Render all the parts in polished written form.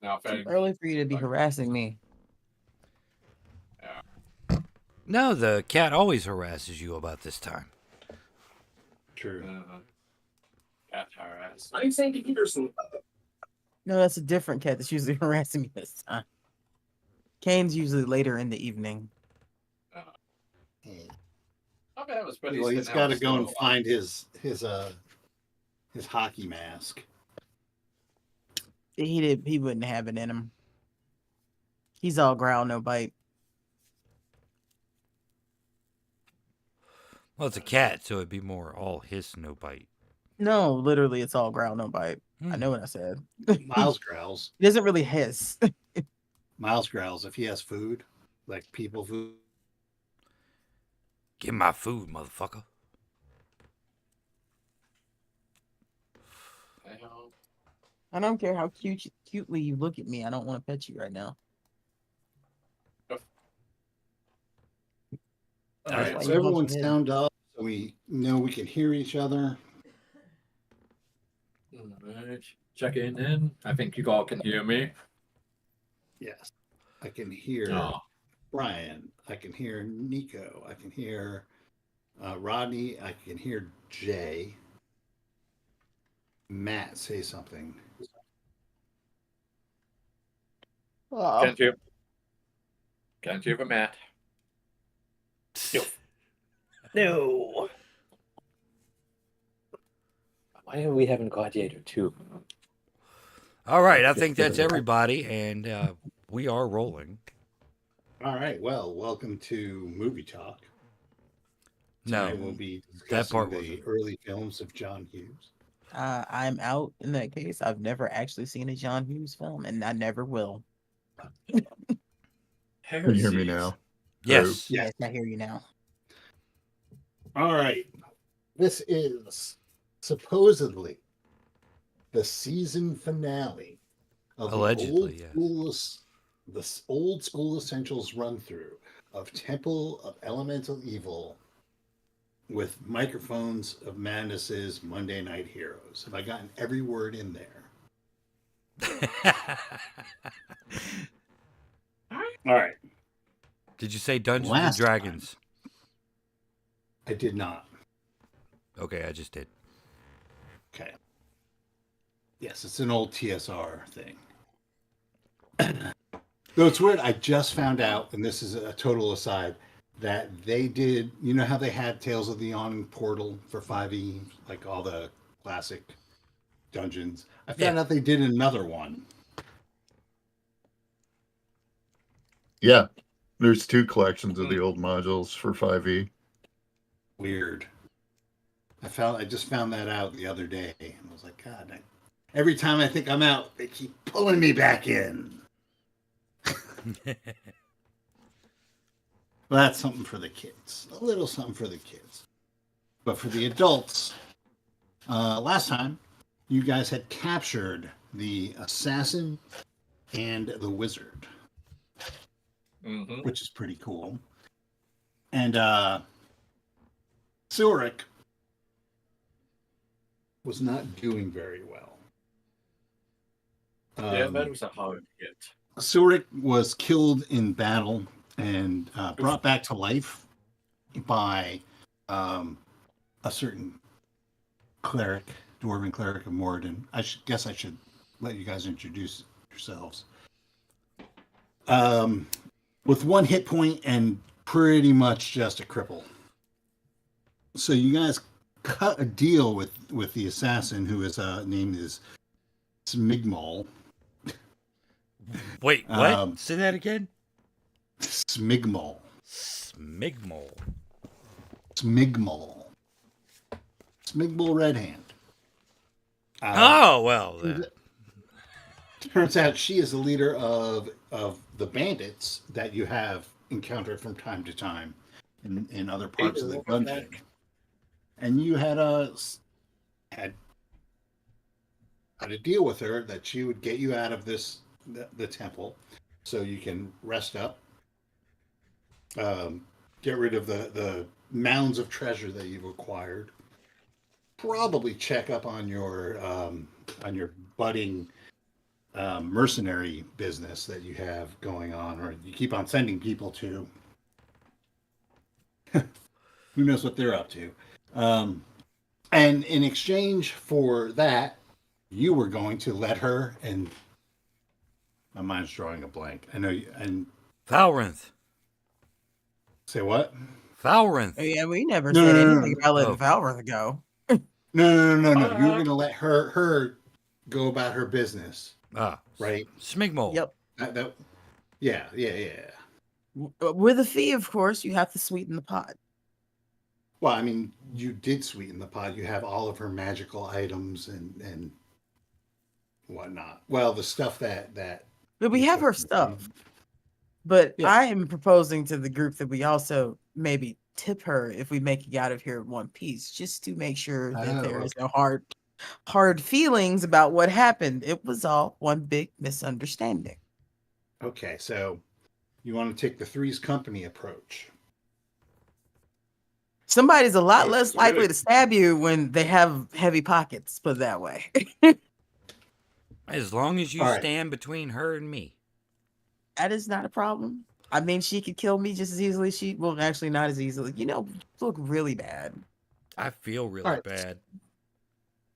Now, if Too I, early for you to be harassing me. yeah, No, the cat always harasses you about this time. True. cat harass. I'm saying Peterson. No, that's a different cat that's usually harassing me this time. Kane's usually later in the evening. Hey. Okay, that was pretty. Well, he's got to go and find his hockey mask. He wouldn't have it in him. He's all growl, no bite. Well, it's a cat, so it'd be more all hiss, no bite. No, literally, it's all growl, no bite. I Hmm. know what I said. Miles growls. He doesn't really hiss. Miles growls if he has food, like people food. Give my food, motherfucker. I don't care how cutely you look at me. I don't want to pet you right now. All right, so everyone sound up so we know we can hear each other. Alright, checking in. I think you all can hear me. Yes, I can hear Brian. I can hear Nico. I can hear Rodney. I can hear Jay. Matt, say something. Oh. Can't hear. Can't hear the Matt. No. Why are we having Gladiator 2? All right, I think that's everybody, and we are rolling. All right, well, welcome to Movie Talk. No, Tonight we'll be that discussing part the wasn't. early films of John Hughes. I'm out in that case. I've never actually seen a John Hughes film, and I never will. Can you hear me now? Yes. Yes, I hear you now. All right. This is supposedly the season finale of Allegedly, the old school essentials run through of Temple of Elemental Evil with Microphones of Madness's Monday Night Heroes. Have I gotten every word in there? All right. Did you say Dungeons Last and Dragons? I did not. Okay, I just did. Okay. Yes, it's an old TSR thing. Though it's weird, I just found out, and this is a total aside, that they did, you know how they had Tales of the Yawning Portal for 5e, like all the classic dungeons? I found out they did another one. Yeah, there's 2 collections of the old modules for 5e. Weird. I just found that out the other day, and I was like, God, every time I think I'm out, they keep pulling me back in. Well, that's something for the kids. A little something for the kids. But for the adults, last time, you guys had captured the assassin and the wizard, which is pretty cool. And Sylric was not doing very well. Yeah, that was a hard hit. Sylric was killed in battle and brought back to life by a certain cleric, dwarven cleric of Moradin. Guess I should let you guys introduce yourselves. With 1 hit point and pretty much just a cripple. So you guys cut a deal with the assassin, who is named is Smigmol. Wait, what? Say that again? Smigmol. Smigmol. Smigmol. Smigmol Red Hand. Oh, well. Turns out she is the leader of the bandits that you have encountered from time to time in other parts of the dungeon. And you had a deal with her that she would get you out of the temple so you can rest up, get rid of the mounds of treasure that you've acquired, probably check up on your budding mercenary business that you have going on, or you keep on sending people to. Who knows what they're up to? And in exchange for that, you were going to let her, and my mind's drawing a blank. I know you, and Valrinth. say what? Valrinth. Oh, yeah, we never No, said no, no, anything about letting Oh. Valrinth go. No. You were going to let her go about her business, Ah. right? Smigmole. Yep. Yeah. With a fee, of course, you have to sweeten the pot. Well, I mean, you did sweeten the pot. You have all of her magical items and whatnot. Well, the stuff that But we you have took her from the stuff. thing. But Yeah. I am proposing to the group that we also maybe tip her if we make it out of here in one piece, just to make sure that Oh, there is no hard feelings about what happened. It was all one big misunderstanding. Okay, so you want to take the Three's Company approach. Somebody's a lot Yeah, less really. likely to stab you when they have heavy pockets, put it that way. As long as you All right. stand between her and me. That is not a problem. I mean, she could kill me just as easily. Well, actually, not as easily. Look really bad. I feel really All right. bad.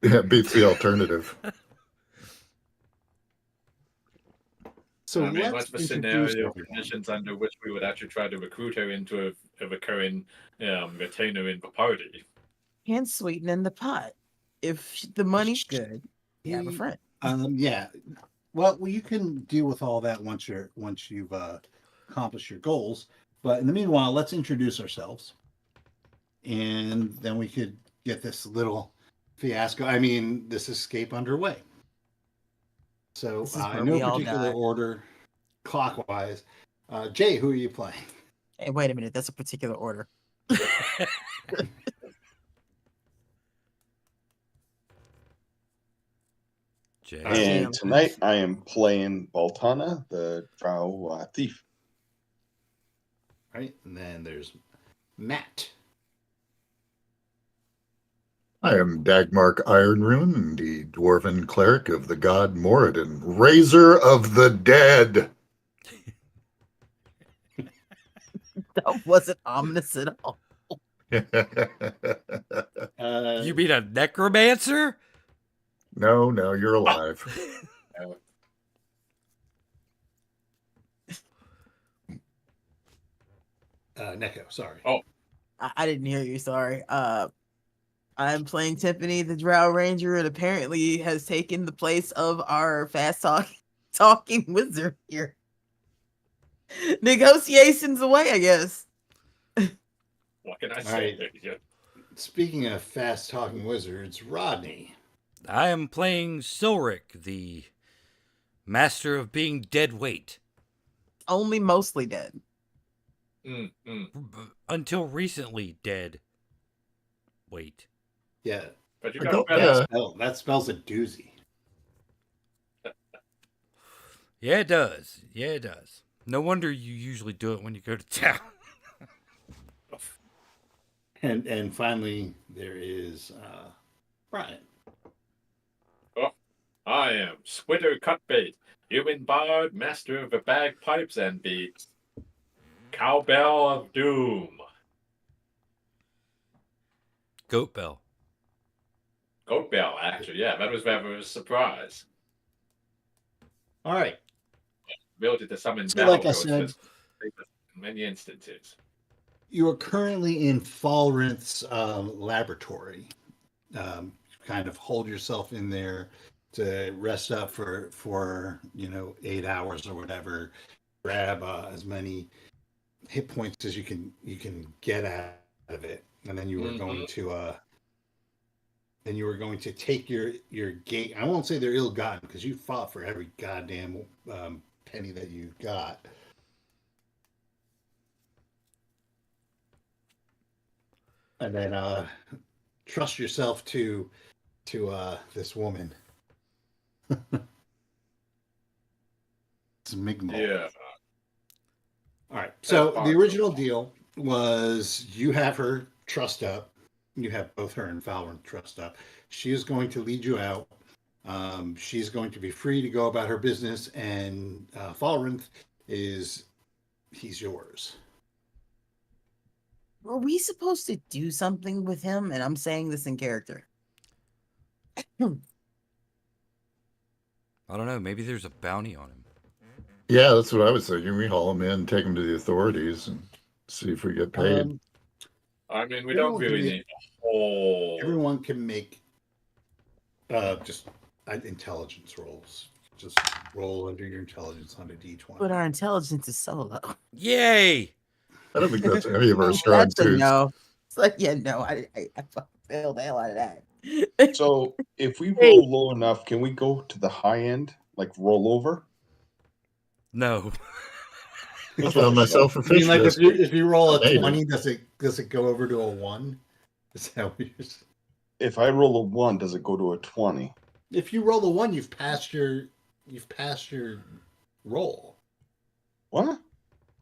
Yeah, beats the alternative. So I mean, let's what's the introduce scenario everyone. conditions under which we would actually try to recruit her into a recurring retainer in the party? And sweeten the pot. If the money's good, you have a friend. Yeah. Well, you can deal with all that once you've accomplished your goals. But in the meanwhile, let's introduce ourselves, and then we could get this little fiasco. I mean, this escape underway. So This is where in no we all particular die. order, clockwise. Jay, who are you playing? Hey, wait a minute. That's a particular order. Jay. Damn. And tonight I am playing Baltana, the drow thief. Right, and then there's Matt. I am Dagmark Ironrune, the dwarven cleric of the god Moradin, Raiser of the Dead. That wasn't ominous at all. You mean a necromancer? No, you're alive. Neko, sorry. Oh. I didn't hear you. Sorry. I'm playing Tiffany, the Drow Ranger, and apparently has taken the place of our talking wizard here. Negotiations away, I guess. What can I All say? right. Speaking of fast talking wizards, Rodney. I am playing Sylric, the master of being dead weight. Only mostly dead. Until recently dead weight. Yeah. But you I got don't- better. yeah. That spells a doozy. Yeah, it does. Yeah, it does. No wonder you usually do it when you go to town. And finally, there is Brian. I am Squitter Cutbait, human bard, master of the bagpipes and the cowbell of doom. Goat bell. Goat bell, actually, yeah, that was rather a surprise. All right. Ability to summon So, battle like I goats said, was in many instances. You are currently in Falrinth's laboratory. Kind of hold yourself in there to rest up for 8 hours or whatever. Grab as many hit points as you can get out of it, and then you are going to take your gate. I won't say they're ill-gotten because you fought for every goddamn penny that you got. And then trust yourself to this woman. Smigmole. Yeah. All right. So That's the original deal was you have her trussed up. You have both her and Valorant trussed up. She is going to lead you out She's going to be free to go about her business, and Falrinth he's yours. Were we supposed to do something with him? And I'm saying this in character. I don't know. Maybe there's a bounty on him. Yeah, that's what I was thinking. We haul him in, take him to the authorities, and see if we get paid. I mean, we don't really need a whole. Everyone can make just intelligence rolls. Just roll under your intelligence on a d20. But our intelligence is so low. Yay! I don't think that's any of our strong That's a suits. no. It's like, yeah, no, I fucking failed the hell out of that. So if we roll low enough, can we go to the high end, like roll over? No. I found myself a I fish mean, like biscuit. if you roll a Amazing. 20, does it go over to a 1? Is that what you're saying? If I roll a 1, does it go to a 20? If you roll a 1, you've passed your roll. What?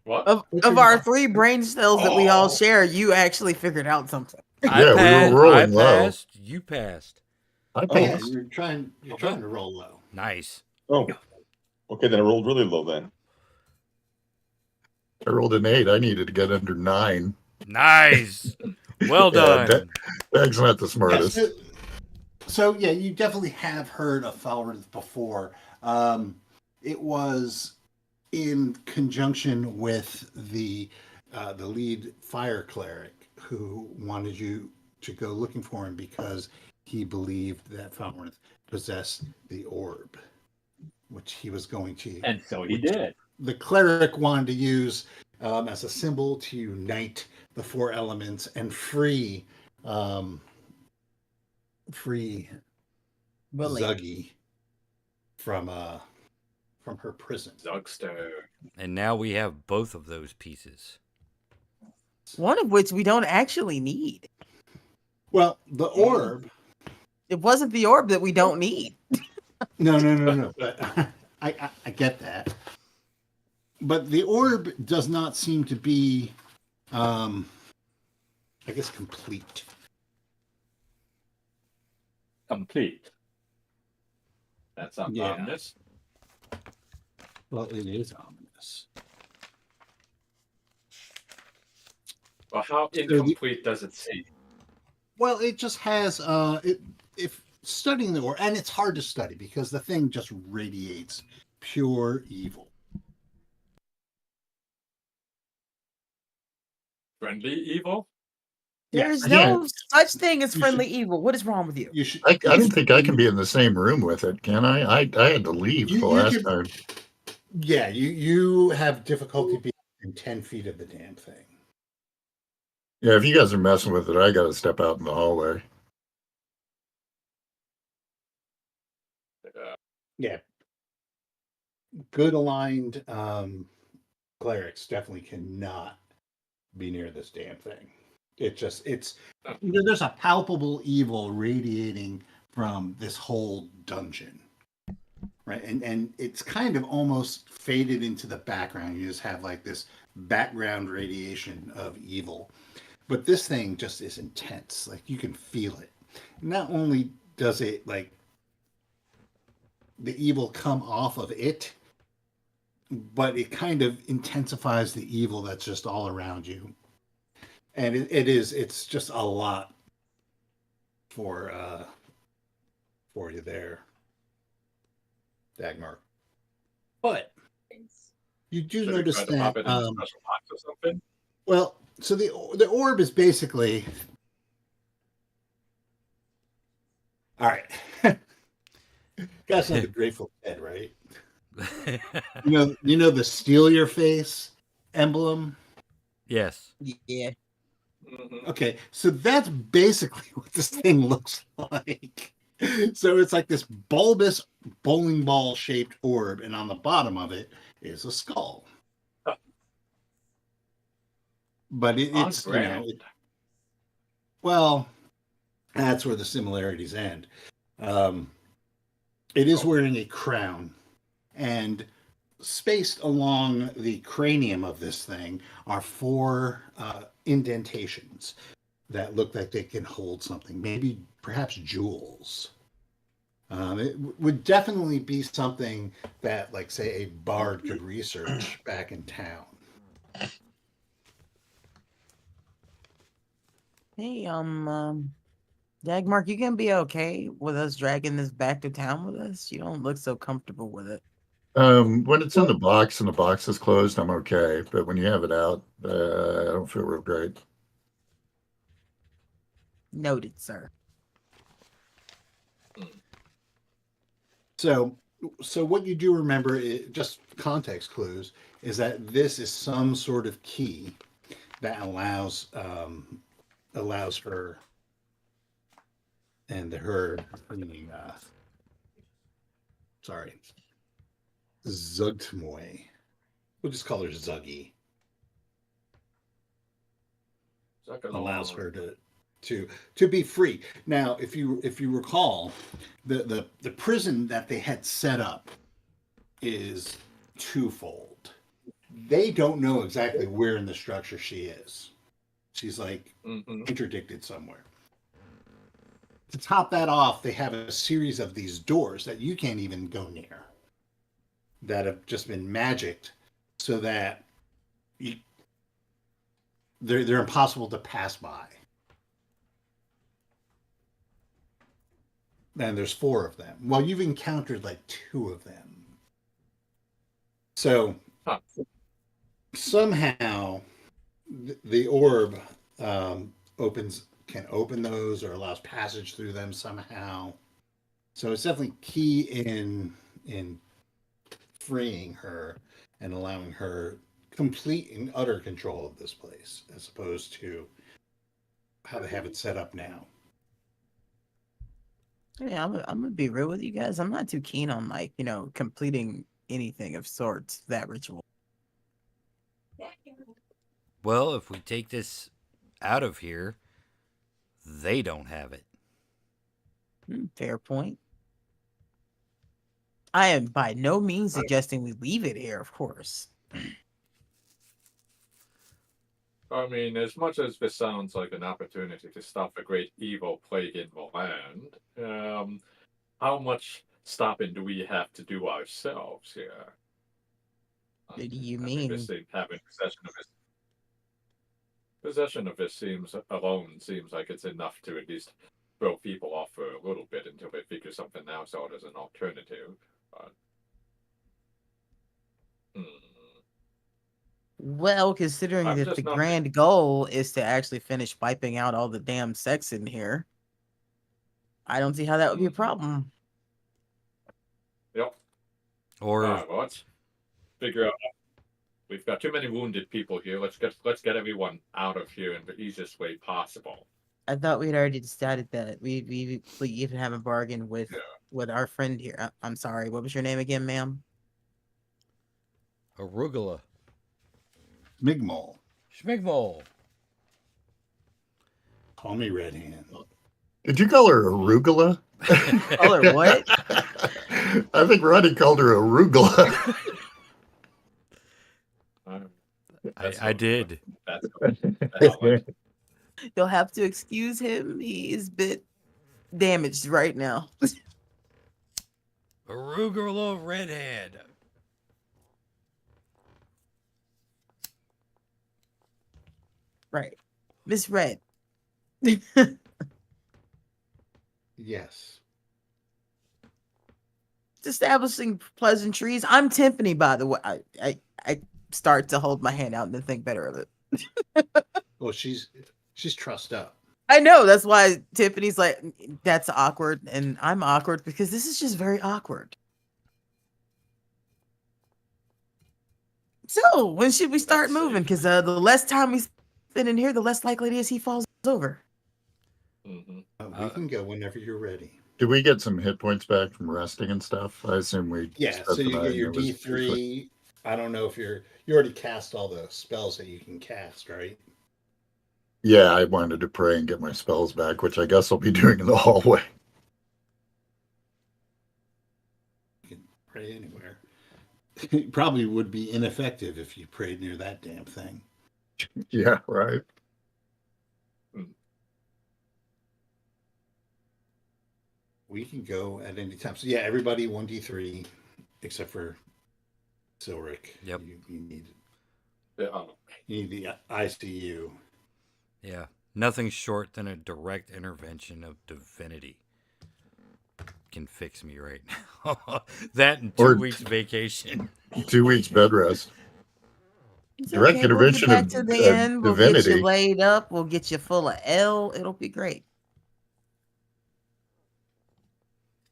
What? Of our 3 brain cells that we all share, you actually figured out something. I Yeah, we were passed. rolling I low. passed. You passed. I Oh, yeah, passed. you're trying to roll low. Nice. Oh, okay. Then I rolled really low. Then I rolled an 8. I needed to get under 9. Nice. Well Yeah, done. Bag's not the smartest. So yeah, you definitely have heard of Falrinth before. It was in conjunction with the lead fire cleric who wanted you to go looking for him because he believed that Falrinth possessed the orb, which he was going to. And so he did. The cleric wanted to use as a symbol to unite the 4 elements and free Really. Zuggy from her prison. Zugster. And now we have both of those pieces. One of which we don't actually need. Well, the orb. It wasn't the orb that we don't need. No. But I get that. But the orb does not seem to be, I guess, complete. Complete. That sounds Yeah. ominous. Well, it is ominous. Well, how incomplete does it seem? Well, it just has if studying the orb, and it's hard to study because the thing just radiates pure evil. Friendly evil? There's Yeah. no such thing as You friendly evil. What is wrong with you? You should. I don't think I can be in the same room with it, can I? I had to leave You- the you last could- time. Yeah, you have difficulty being in 10 feet of the damn thing. Yeah, if you guys are messing with it, I got to step out in the hallway. Yeah. Good aligned clerics definitely cannot be near this damn thing. There's a palpable evil radiating from this whole dungeon. Right. And it's kind of almost faded into the background. You just have like this background radiation of evil. But this thing just is intense. Like you can feel it. Not only does it like the evil come off of it, but it kind of intensifies the evil that's just all around you. And it's just a lot for you there, Dagmar. But you do Should we notice try to that pop it in a special box or something? well, so the orb is basically all right. Guys know the Grateful Dead, right? You know the steal your face emblem. Yes. Yeah. Mhm. Okay, so that's basically what this thing looks like. So it's like this bulbous bowling ball shaped orb, and on the bottom of it is a skull. But it's On brand. well, that's where the similarities end. It is wearing a crown, and spaced along the cranium of this thing are 4 indentations that look like they can hold something, maybe perhaps jewels. Would definitely be something that, like, say, a bard could research back in town. Hey, Dagmark, you can be okay with us dragging this back to town with us? You don't look so comfortable with it. When it's in the box and the box is closed, I'm okay. But when you have it out, I don't feel real great. Noted, sir. So what you do remember, just context clues, is that this is some sort of key that allows her and her, meaning, sorry, Zugtmoy. We'll just call her Zuggy. Allows her to be free. Now, if you recall, the prison that they had set up is twofold. They don't know exactly where in the structure she is. She's like interdicted somewhere. To top that off, they have a series of these doors that you can't even go near, that have just been magicked so that they're impossible to pass by. And there's 4 of them. Well, you've encountered like 2 of them. So somehow the orb can open those or allows passage through them somehow. So it's definitely key in freeing her and allowing her complete and utter control of this place, as opposed to how they have it set up now. Yeah, I'm gonna be real with you guys. I'm not too keen on, like, completing anything of sorts, that ritual. Well, if we take this out of here, they don't have it. Fair point. I am by no means suggesting we leave it here, of course. I mean, as much as this sounds like an opportunity to stop a great evil plague in the land, how much stopping do we have to do ourselves here? What do you I mean? this thing having possession of this seems like it's enough to at least throw people off for a little bit until they figure something else out as an alternative. But, Well, considering I'm that just the not- grand goal is to actually finish wiping out all the damn sex in here, I don't see how that would be a problem. Yep. Or Well, let's figure out. We've got too many wounded people here. Let's get everyone out of here in the easiest way possible. I thought we had already decided that we even have a bargain with our friend here. I'm sorry. What was your name again, ma'am? arugula. Smigmol. Schmigmol. Call me Red Hand. Did you call her arugula? Call her what? I think Roddy called her arugula. I did. That's You'll have to excuse him. He is a bit damaged right now. Arugula redhead. Right. Miss Red. Yes. Establishing pleasantries. I'm Tiffany, by the way. I start to hold my hand out and then think better of it. Well, she's trussed up. I know, that's why Tiffany's like, that's awkward, and I'm awkward because this is just very awkward. So, when should we start moving? Because the less time we spend in here, the less likely it is he falls over. We can go whenever you're ready. Did we get some hit points back from resting and stuff? I assume we. Yeah, so you get your D3. I don't know if you already cast all the spells that you can cast, right? Yeah, I wanted to pray and get my spells back, which I guess I'll be doing in the hallway. You can pray anywhere. It probably would be ineffective if you prayed near that damn thing. Yeah, right. We can go at any time. So yeah, everybody 1d3 except for Sylric. Yep. Yeah. You need the ICU. Yeah. Nothing short than a direct intervention of divinity can fix me right now. That and 2 Or weeks vacation. 2 weeks bed rest. It's Direct okay. We'll get intervention back of to the end. We'll get you divinity. laid up. We'll get you full of L. It'll be great.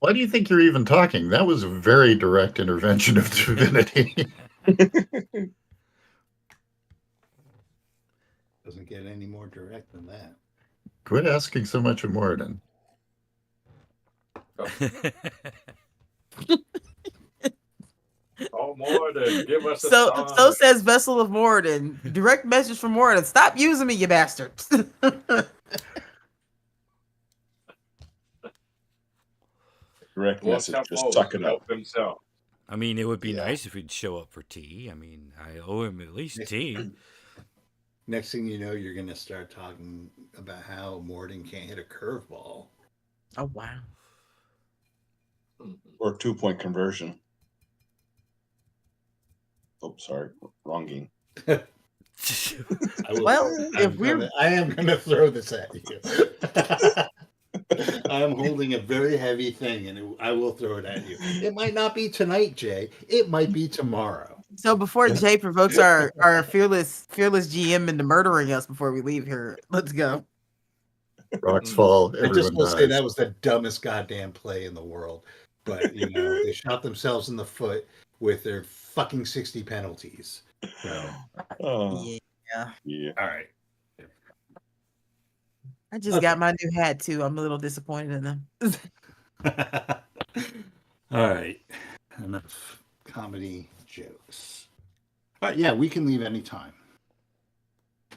Why do you think you're even talking? That was a very direct intervention of divinity. Doesn't get any more direct than that. Quit asking so much of Moradin. Oh, Morden, give us a So sign. says Vessel of Moradin. Direct message from Moradin. Stop using me, you bastard. Direct Dwarves message. have Just both. suck it up. Help themselves. I mean, it would be Yeah. nice if he'd show up for tea. I mean, I owe him at least tea. Next thing you know, you're going to start talking about how Morden can't hit a curveball. Oh wow. Or 2-point conversion. Oh, sorry. Wrong game. I will, Well, if we're I am going to throw this at you. I am holding a very heavy thing, and I will throw it at you. It might not be tonight, Jay. It might be tomorrow. so before Jay provokes our fearless GM into murdering us before we leave here, let's go. Rocks fall, I just everyone will say dies. that was the dumbest goddamn play in the world. But they shot themselves in the foot with their fucking 60 penalties. So, Oh, Yeah. yeah. all right. I just got my new hat too. I'm a little disappointed in them. All right. Enough comedy jokes. All right, yeah, we can leave anytime.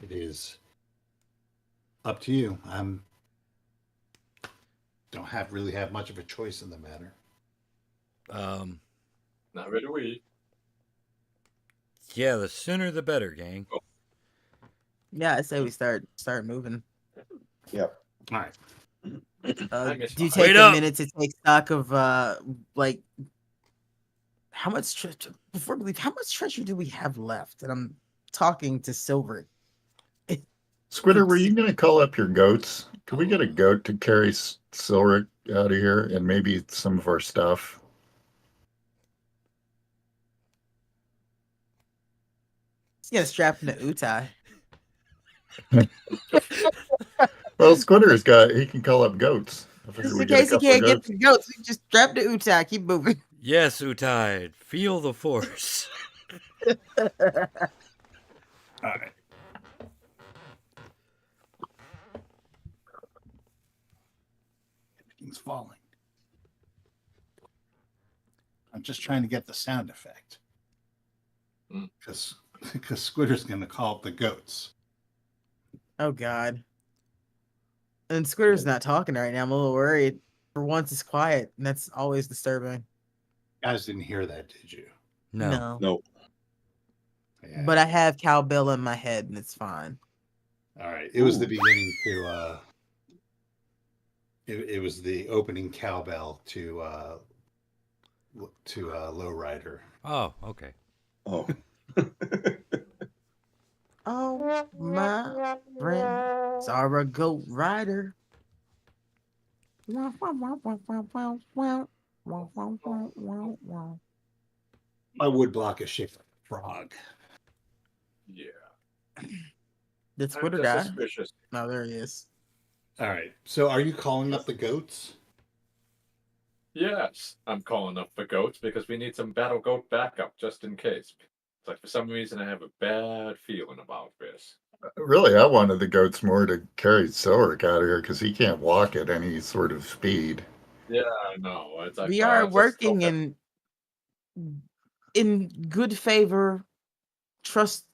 It is up to you. Don't really have much of a choice in the matter. Not really we. Yeah, the sooner the better, gang. Yeah, I say we start moving. Yep. All right. I miss Do you my- take Wait a up. minute to take stock of like how much before we leave? How much treasure do we have left? And I'm talking to Sylric. Squitter, were you going to call up your goats? Could we get a goat to carry Sylric out of here and maybe some of our stuff? He's gonna strap into Utai. Well, he can call up goats. I figure Just we in get a case he couple of can't get goats. the goats, we just strap to Utai. Keep moving. Yes, Utai, feel the force. All right. Everything's falling. I'm just trying to get the sound effect. Mm. Because Squitter's going to call up the goats. Oh God. And Squirter's not talking right now. I'm a little worried. For once, it's quiet, and that's always disturbing. You guys didn't hear that, did you? No. No. Yeah. But I have cowbell in my head, and it's fine. All right. It was the Ooh. beginning to it was the opening cowbell to Lowrider. Oh, okay. Oh. Oh my friends are a goat rider. My wood block is shaped like a frog. Yeah. Did I'm Squitter just die? suspicious. No, there he is. All right. So are you calling up the goats? Yes, I'm calling up the goats because we need some battle goat backup just in case. It's like for some reason I have a bad feeling about this. Really, I wanted the goats more to carry Sylric out of here because he can't walk at any sort of speed. Yeah, I know. It's like We are just working okay. in good favor, trust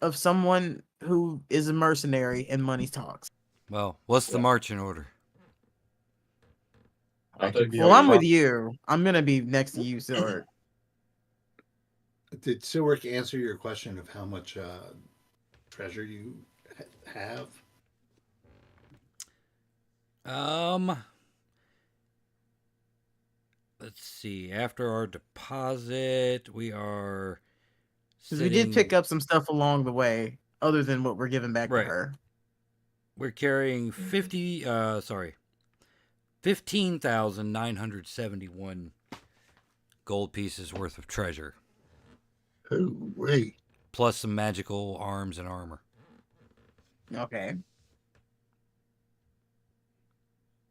of someone who is a mercenary and money talks. Well, what's the Yeah. marching order? I'll I can take be Well, up I'm with front. you. I'm gonna be next to you, Silver. Did Silric answer your question of how much treasure you have? let's see. After our deposit, we are. Because we did pick up some stuff along the way, other than what we're giving back to Right. her. We're carrying 15,971 gold pieces worth of treasure, Oh, wait. plus some magical arms and armor. Okay.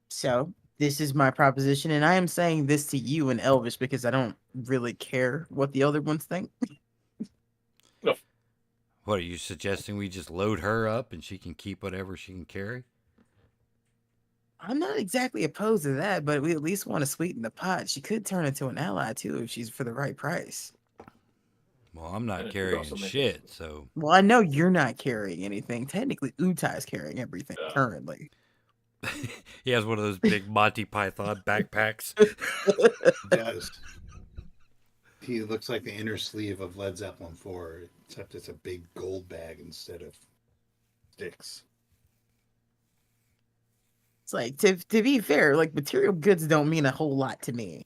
So this is my proposition, and I am saying this to you in Elvish because I don't really care what the other ones think. What are you suggesting? We just load her up and she can keep whatever she can carry? I'm not exactly opposed to that, but we at least want to sweeten the pot. She could turn into an ally too if she's for the right price. Well, I'm not And it could carrying also make shit, us- so Well, I know you're not carrying anything. Technically, Utai's carrying everything Yeah. currently. he has one of those big Monty Python backpacks. He does. He looks like the inner sleeve of Led Zeppelin 4, except it's a big gold bag instead of sticks. It's like to be fair, like material goods don't mean a whole lot to me,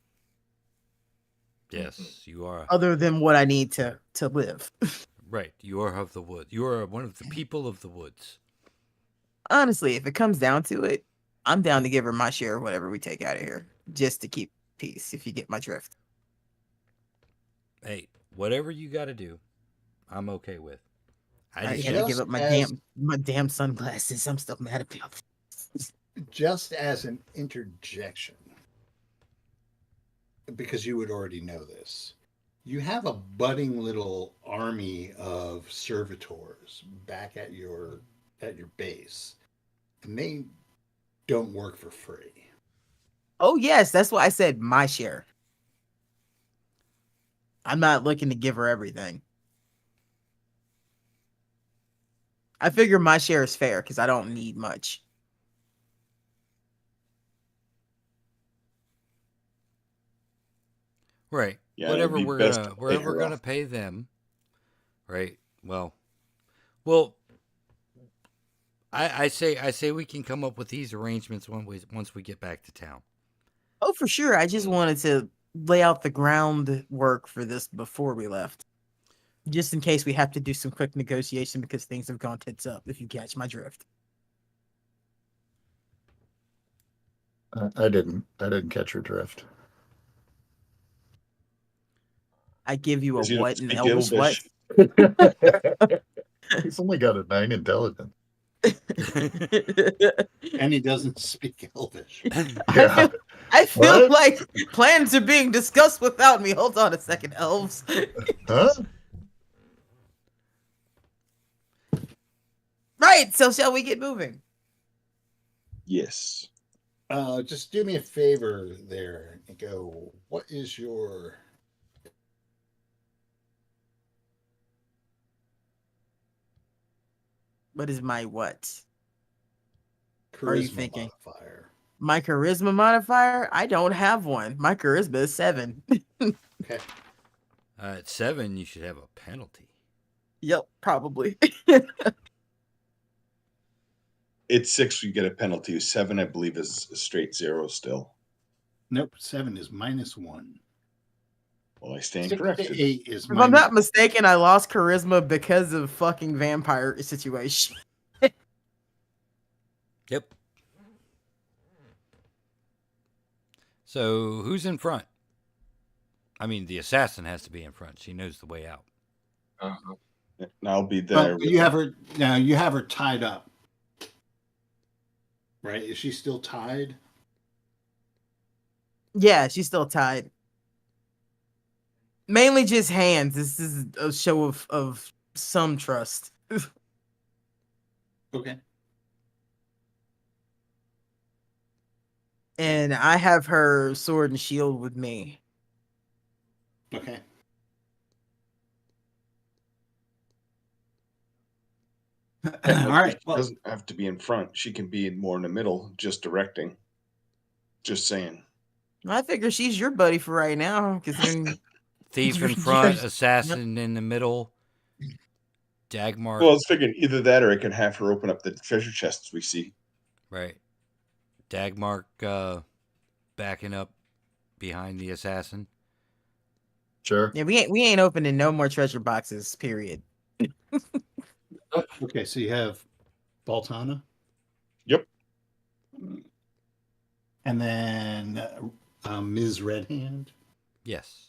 Yes, you are. other than what I need to live. Right, you are of the wood. You are one of the people of the woods. Honestly, if it comes down to it, I'm down to give her my share of whatever we take out of here, just to keep peace. If you get my drift. Hey, whatever you got to do, I'm okay with. I I just had to just give up as- my damn sunglasses. I'm still mad about. Just as an interjection, because you would already know this, you have a budding little army of servitors back at your base, and they don't work for free. Oh yes, that's why I said my share. I'm not looking to give her everything. I figure my share is fair because I don't need much. right. Yeah, whatever it'd be we're best gonna to pay wherever her we're gonna off. pay them. Right. Well, I say we can come up with these arrangements once we get back to town. Oh, for sure. I just wanted to lay out the groundwork for this before we left. Just in case we have to do some quick negotiation because things have gone tits up, if you catch my drift. I didn't catch your drift. I give you a 'Cause you don't what in speak Elvish what? Elvish. He's only got a 9 intelligence. And he doesn't speak Elvish. Yeah. I feel What? like plans are being discussed without me. Hold on a second, elves. Huh? Right, so shall we get moving? Yes. Just do me a favor there and go, what is your What is my what? charisma Are you thinking? modifier? My charisma modifier? I don't have one. My charisma is 7. Okay. At 7, you should have a penalty. Yep, probably. It's 6, you get a penalty. 7, I believe, is a straight 0 still. Nope, 7 is -1. Well, I stand 6 corrected. to 8 is If I'm not -1. mistaken, I lost charisma because of fucking vampire situation. Yep. So who's in front? I mean, the assassin has to be in front. She knows the way out. Uh-huh. And I'll be there. Well, you have her now. You have her tied up, right? Is she still tied? Yeah, she's still tied. Mainly just hands. This is a show of some trust. Okay. And I have her sword and shield with me. Okay. All right. She Well, doesn't have to be in front. She can be more in the middle, just directing. Just saying. I figure she's your buddy for right now, considering Thief in You're- front, you're- assassin in the middle, Dagmar. Well, I was figuring either that or I can have her open up the treasure chests we see. Right. Dagmark backing up behind the assassin. Sure. Yeah, we ain't opening no more treasure boxes. Period. Okay, so you have Baltana. Yep. And then Ms. Redhand. Yes.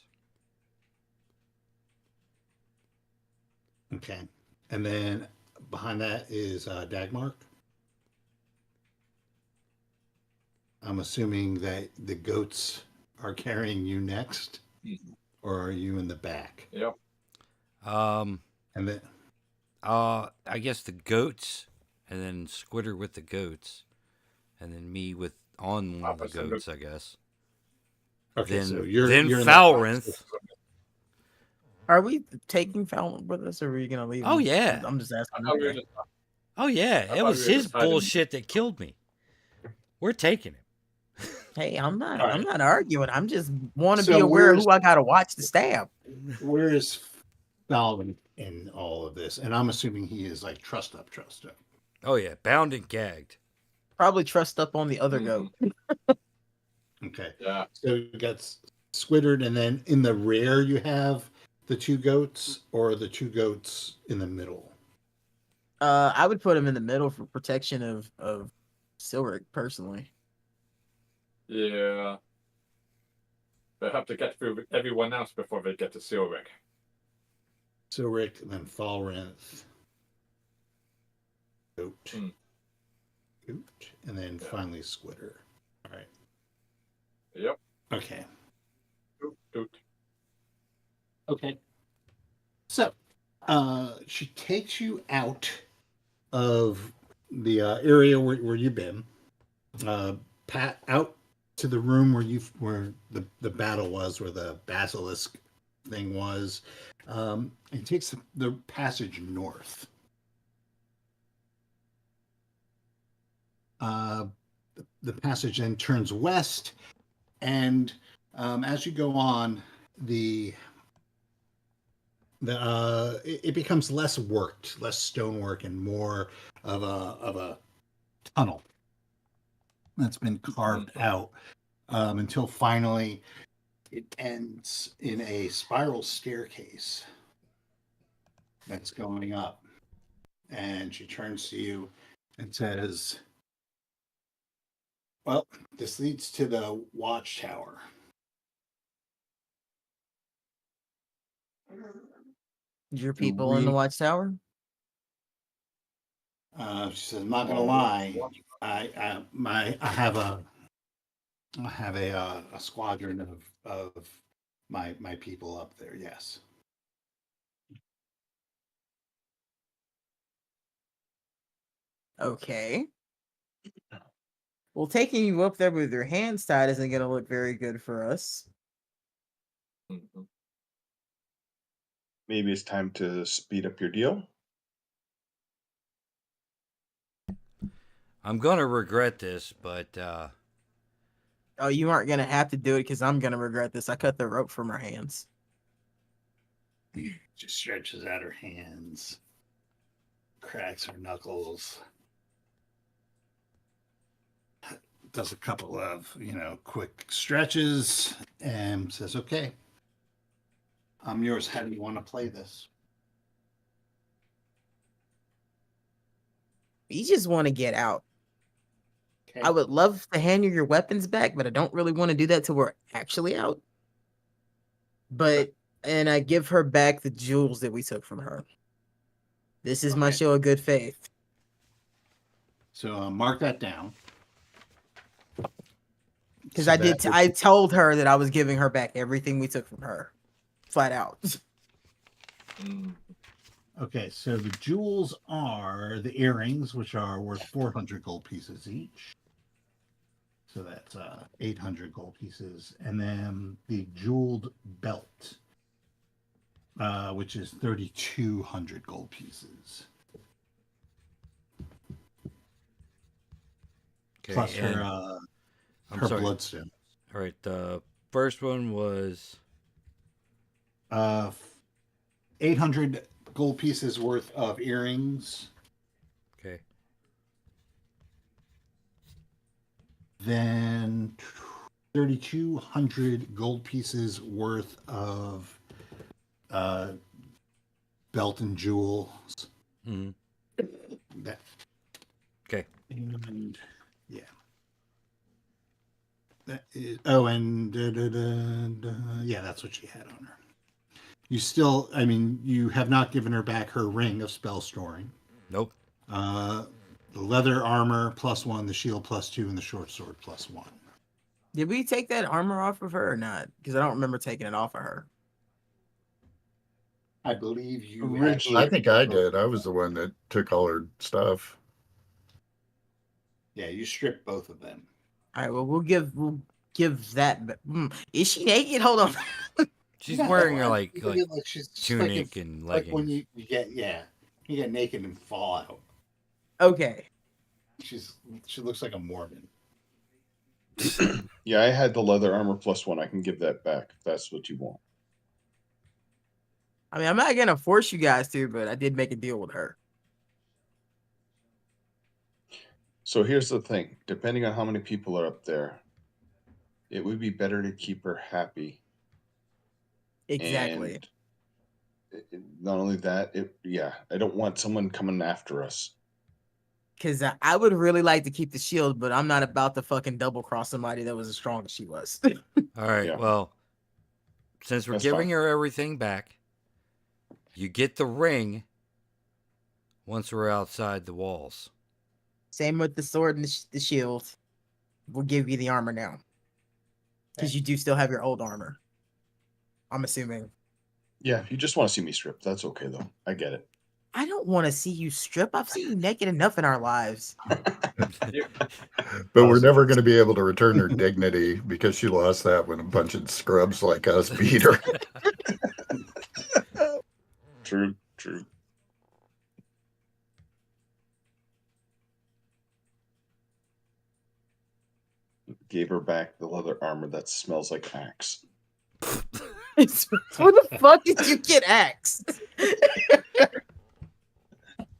Okay. And then behind that is Dagmark. I'm assuming that the goats are carrying you next, or are you in the back? Yep. Um. And then I guess the goats, and then Squitter with the goats, and then me with on one of the Opposite goats. I guess. okay, Then so you're then you're in the Falrinth. Are we taking Fallon with us, or are we gonna leave? Oh him? yeah. I'm just I asking. thought we were Okay. just, Oh yeah. I It thought was we were his just hiding. bullshit that killed me. We're taking him. Hey, I'm not. All I'm right. not arguing. I'm just want to be So aware of where's who I gotta watch to stab. where's Falvin in all of this? And I'm assuming he is like trussed up. Oh yeah. Bound and gagged. Probably trust up on the other goat. Okay. Yeah. So you got Squidward, and then in the rear you have the two goats, or the two goats in the middle. I would put him in the middle for protection of Sylric personally. Yeah. They have to get through everyone else before they get to Sylric. Sylric, and then Falrinth, goat, Hmm. goat, and then Yeah. finally Squitter. All right. Yep. Okay. Doot, doot. Okay. So, she takes you out of the area where you've been, pat out to the room where the battle was, where the basilisk thing was, and takes the passage north. The passage then turns west, and as you go on, it becomes less worked, less stonework, and more of a tunnel that's been carved out, until finally it ends in a spiral staircase that's going up. And she turns to you and says, "Well, this leads to the watchtower." Your people in the watchtower. She says, "I'm not gonna lie. I have a squadron of my people up there. Yes." Okay. Well, taking you up there with your hands tied isn't gonna look very good for us. Mhm. Maybe it's time to speed up your deal. I'm gonna regret this, but Oh, you aren't gonna have to do it because I'm gonna regret this. I cut the rope from her hands. She stretches out her hands, cracks her knuckles, does a couple of quick stretches, and says, "Okay, I'm yours. How do you want to play this?" You just want to get out. Okay. I would love to hand you your weapons back, but I don't really want to do that till we're actually out. And I give her back the jewels that we took from her. This is my Okay. show of good faith. So mark that down. Because So I told her that I was giving her back everything we took from her. Flat out. Mm. Okay, so the jewels are the earrings, which are worth 400 gold pieces each. So that's 800 gold pieces. And then the jeweled belt, which is 3,200 gold pieces. okay. Plus and her I'm her sorry. bloodstone. All right. The first one was 800 gold pieces worth of earrings. okay. Then 3,200 gold pieces worth of belt and jewels. Hmm. That, Okay. and yeah. That is, oh, and yeah, that's what she had on her. You still, I mean, you have not given her back her ring of spell storing. Nope. The leather armor +1, the shield +2, and the short sword +1. Did we take that armor off of her or not? Because I don't remember taking it off of her. I believe you Originally- I think I did. I was the one that took all her stuff. Yeah, you stripped both of them. All right, well, we'll give that. Is she naked? Hold on. She's No, wearing her I like feel like she's just tunic like and like when leggings. you get naked and fall out. Okay. She looks like a Mormon. Yeah, I had the leather armor +1. I can give that back if that's what you want. I mean, I'm not gonna force you guys to, but I did make a deal with her. So here's the thing: depending on how many people are up there, it would be better to keep her happy. Exactly. And not only that, I don't want someone coming after us. Because I would really like to keep the shield, but I'm not about to fucking double cross somebody that was as strong as she was. All right. Yeah. Well, since we're That's giving fine. her everything back, you get the ring once we're outside the walls. Same with the sword and the shield. We'll give you the armor now. Because you do still have your old armor. I'm assuming. Yeah, if you just want to see me strip, that's okay though. I get it. I don't want to see you strip. I've seen you naked enough in our lives. But we're never going to be able to return her dignity because she lost that when a bunch of scrubs like us beat her. True, true. Gave her back the leather armor that smells like axe. Where the fuck did you get axed?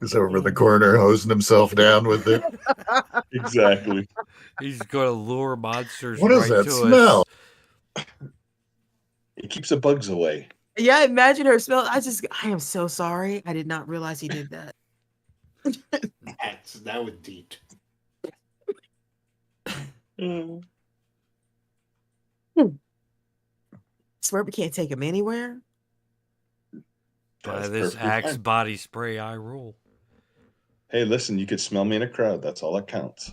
He's over in the corner hosing himself down with it. Exactly. He's going to lure monsters What is right that to smell? us. It keeps the bugs away. Yeah, imagine her smell. I am so sorry. I did not realize he did that. That was deep. Swear we can't take him anywhere. By That's this perfectly Axe fine. body spray, I rule. Hey, listen, you could smell me in a crowd. That's all that counts.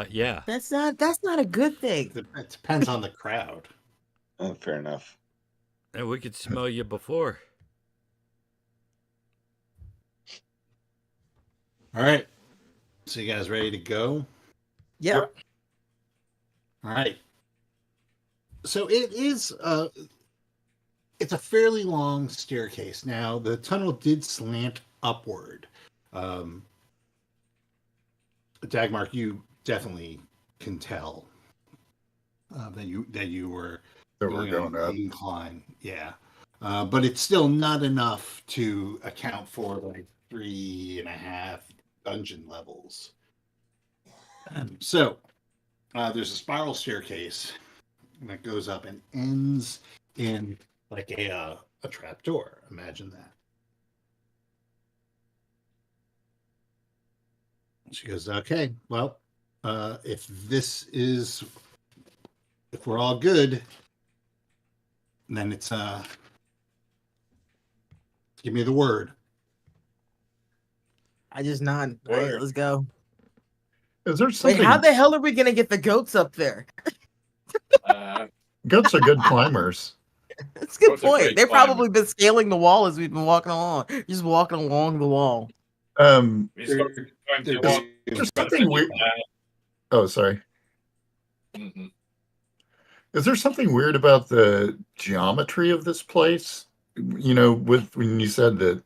Yeah. That's not a good thing. It depends on the crowd. Fair enough. And we could smell you before. All right. So you guys ready to go? Yep. All right. So it is it's a fairly long staircase. Now the tunnel did slant upward. Dagmark, you definitely can tell that you were That we're going on up. the incline. Yeah. But it's still not enough to account for like 3.5 dungeon levels. So there's a spiral staircase that goes up and ends in like a trap door. Imagine that. She goes, okay, well, if we're all good, then it's give me the word. I just nod. All right, let's go. Is there Wait, something? how the hell are we gonna get the goats up there? Goats are good climbers. That's a good Goats are point. great They've climbers. probably been scaling the wall as we've been walking along. Just walking along the wall. He's going to There- walk. There's something weird. Oh, sorry. Mm-hmm. Is there something weird about the geometry of this place? You know, with when you said that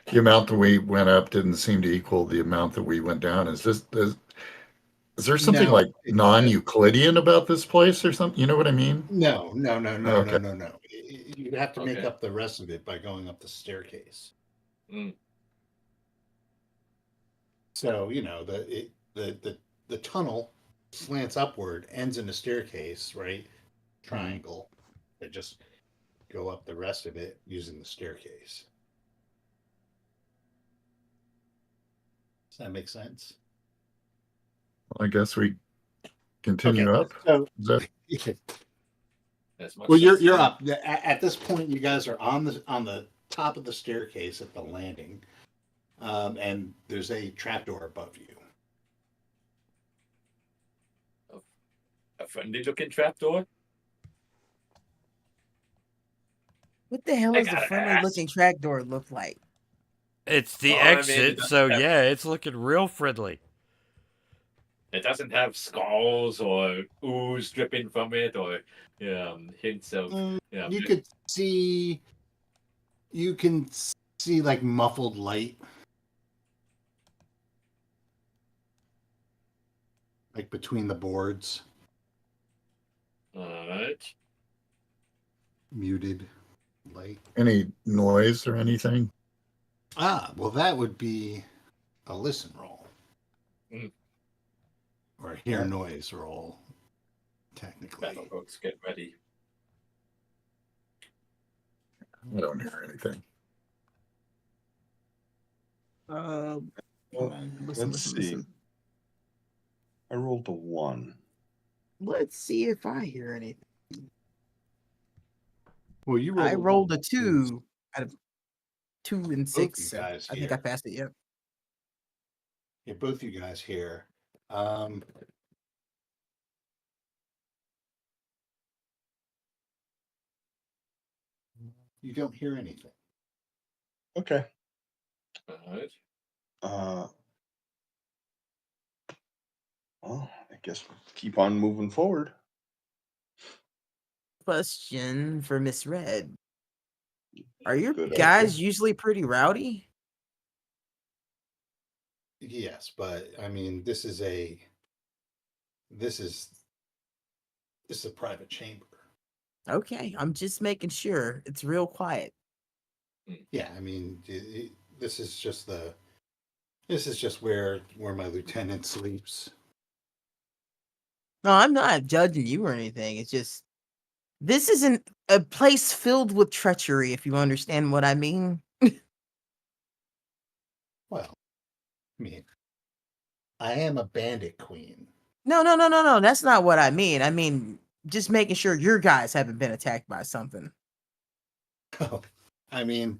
the amount that we went up didn't seem to equal the amount that we went down. Is there something No, like it's, non-Euclidean about this place or something? You know what I mean? No. Okay. You have to make Okay. up the rest of it by going up the staircase. Mm. So the tunnel slants upward, ends in a staircase, right? triangle and just go up the rest of it using the staircase. Does that make sense? I guess we continue Okay, up. so Is that As much well, you're sense. up. At this point, you guys are on the top of the staircase at the landing, and there's a trapdoor above you. A friendly looking trapdoor? What the hell I does a gotta friendly looking ask. track door look like? It's the Oh, I mean, exit, so yeah, it's looking real friendly. it doesn't have skulls or ooze dripping from it or hints of You could see, you can see like muffled light, like between the boards, Alright. muted light. any noise or anything? Well, that would be a listen roll. Mm. Or a hear noise roll, technically. Battle books, get ready. I don't hear anything. Listen, Let's listen, see. listen. I rolled a 1. Let's see if I hear anything. Well, you I rolled a one. 2 out of 2 and you 6. So guys I think I hear. passed it. Yep. Yeah, both you guys here. You don't hear anything. Okay. Alright. Well, I guess we'll keep on moving forward. Question for Miss Red. Are your Good guys idea. usually pretty rowdy? Yes, but I mean, this is a private chamber. Okay, I'm just making sure it's real quiet. Yeah, I mean, this is just where my lieutenant sleeps. No, I'm not judging you or anything. It's just this isn't a place filled with treachery, if you understand what I mean. Well, I mean, I am a bandit queen. No. That's not what I mean. I mean, just making sure your guys haven't been attacked by something. I mean,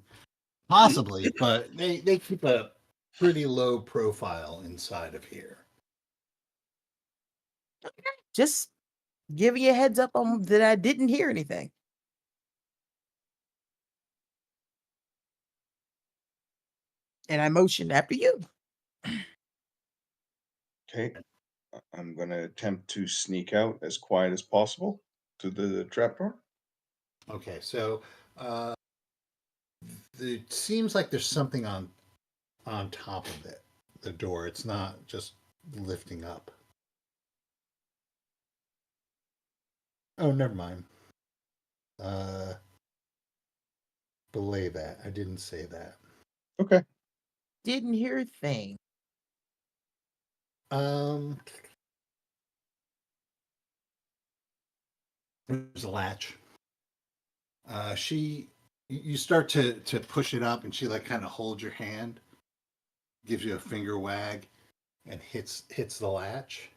possibly, but they keep a pretty low profile inside of here. Just giving you a heads up on that I didn't hear anything. And I motioned after you. Okay. I'm going to attempt to sneak out as quiet as possible to the trapdoor. Okay, so it seems like there's something on top of it, the door. It's not just lifting up. Oh, never mind. Belay that. I didn't say that. Okay. Didn't hear a thing. There's a latch. You start to push it up, and she like kind of holds your hand, gives you a finger wag, and hits the latch,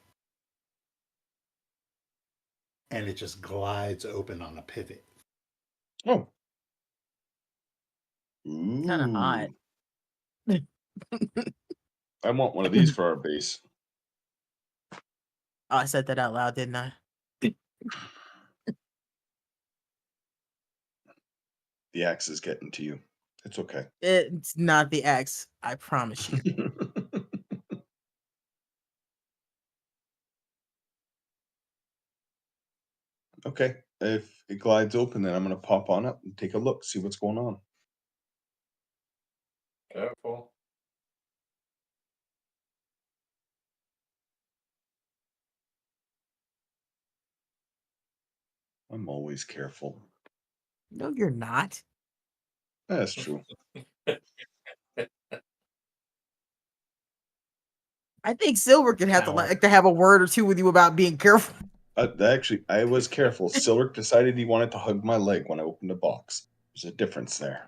and it just glides open on a pivot. Oh. Kind of hot. I want one of these for our base. Oh, I said that out loud, didn't I? The axe is getting to you. It's okay. It's not the axe, I promise you. Okay. If it glides open, then I'm going to pop on up and take a look, see what's going on. Careful. I'm always careful. No, you're not. That's true. I think Silver could have to have a word or two with you about being careful. Actually, I was careful. Sylric decided he wanted to hug my leg when I opened the box. There's a difference there.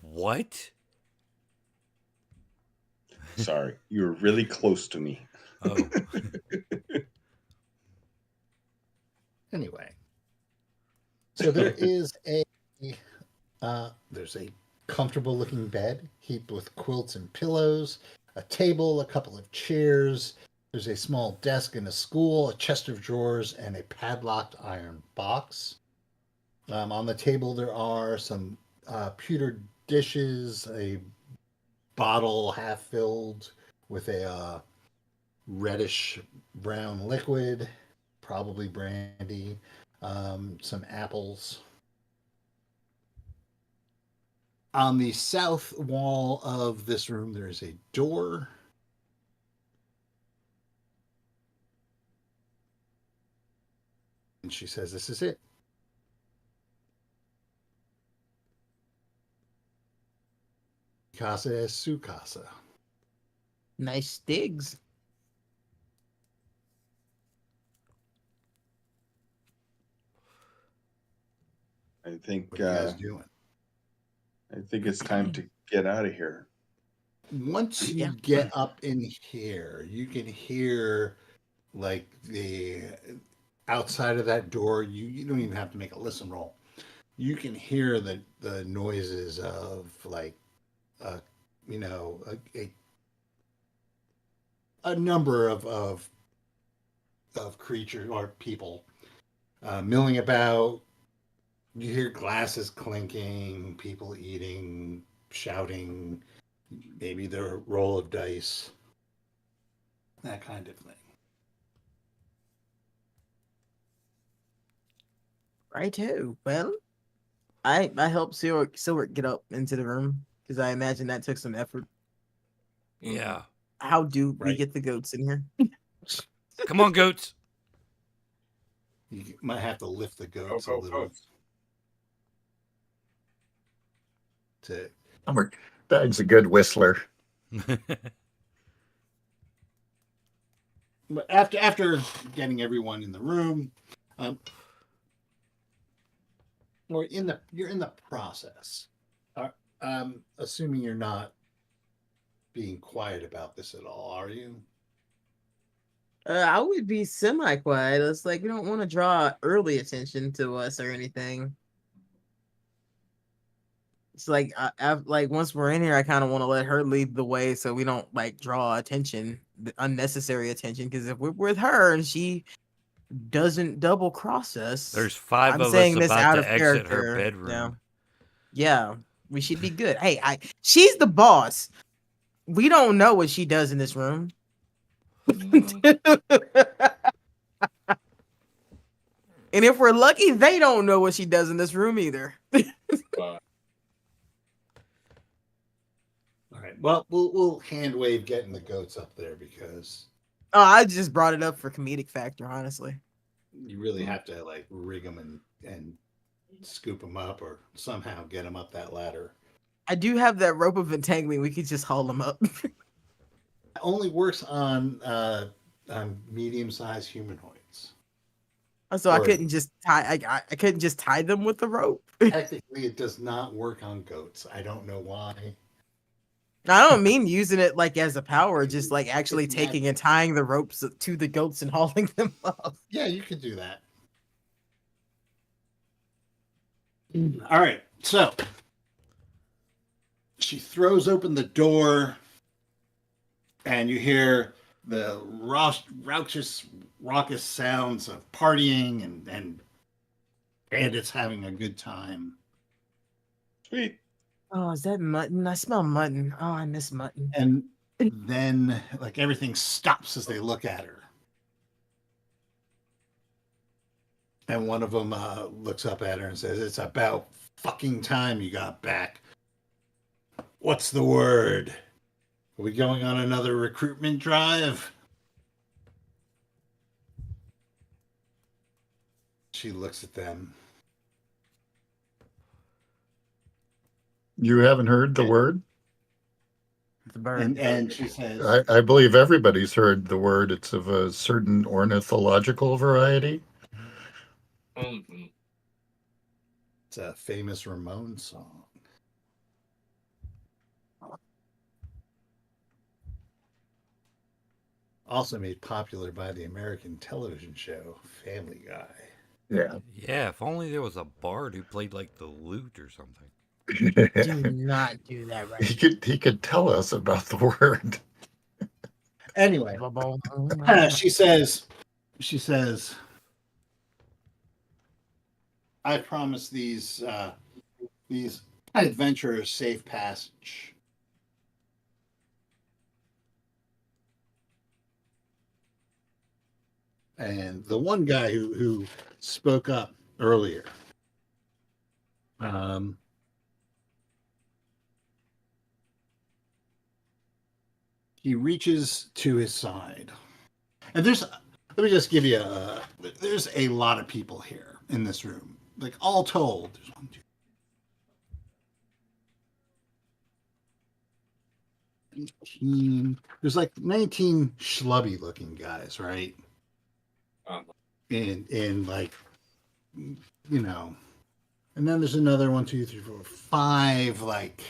What? Sorry, you were really close to me. Oh. Anyway, so there's a comfortable looking bed heaped with quilts and pillows, a table, a couple of chairs. There's a small desk in a school, a chest of drawers, and a padlocked iron box. On the table, there are some pewter dishes, a bottle half filled with a reddish brown liquid, probably brandy, some apples. On the south wall of this room, there is a door. And she says, "This is it." Casa es su casa. Nice digs. I think What are you guys doing? I think it's time to get out of here. Once you Yeah. get up in here, you can hear like the outside of that door. You don't even have to make a listen roll. You can hear the noises of like you know a number of creatures or people milling about. You hear glasses clinking, people eating, shouting, maybe the roll of dice, that kind of thing. Righto. Well, I helped Sylric get up into the room because I imagine that took some effort. Yeah. How do we Right. get the goats in here? Come on, goats. You might have to lift the goats Go, a little goats. to. Bag's a good whistler. But after getting everyone in the room, or you're in the process. Assuming you're not being quiet about this at all, are you? I would be semi-quiet. It's like we don't want to draw early attention to us or anything. It's like like once we're in here, I kind of want to let her lead the way so we don't like draw attention, unnecessary attention. Because if we're with her and she doesn't double cross us, There's 5 I'm of us saying this about out to of exit her character. bedroom. Yeah, we should be good. Hey, she's the boss. We don't know what she does in this room. And if we're lucky, they don't know what she does in this room either. But All right. Well, we'll hand wave getting the goats up there because Oh, I just brought it up for comedic factor, honestly. you really have to like rig them and scoop them up or somehow get them up that ladder. I do have that rope of entangling. We could just haul them up. It only works on medium-sized humanoids. So I Or- couldn't just tie. I couldn't just tie them with the rope. Technically, it does not work on goats. I don't know why. I don't mean using it like as a power, just like actually It's taking and tying the ropes to the goats and hauling them up. Yeah, you could do that. All right, so she throws open the door, and you hear the raucous sounds of partying and bandits having a good time. Sweet. Oh, is that mutton? I smell mutton. Oh, I miss mutton. And then, like, everything stops as they look at her. And one of them looks up at her and says, "It's about fucking time you got back. What's the word? Are we going on another recruitment drive?" She looks at them. You haven't heard the word? the bird. And she says, I believe everybody's heard the word. It's of a certain ornithological variety. Mhm. it's a famous Ramones song. Also made popular by the American television show Family Guy. Yeah. Yeah, if only there was a bard who played like the lute or something. Do not do that right. He could tell us about the word. Anyway, she says, I promise these adventurers safe passage. And the one guy who spoke up earlier, he reaches to his side, and let me just give you there's a lot of people here in this room. Like all told, there's 1, 2, 18. There's like 19 schlubby looking guys, right? And like, you know, and then there's another 1, 2, 3, 4, 5 like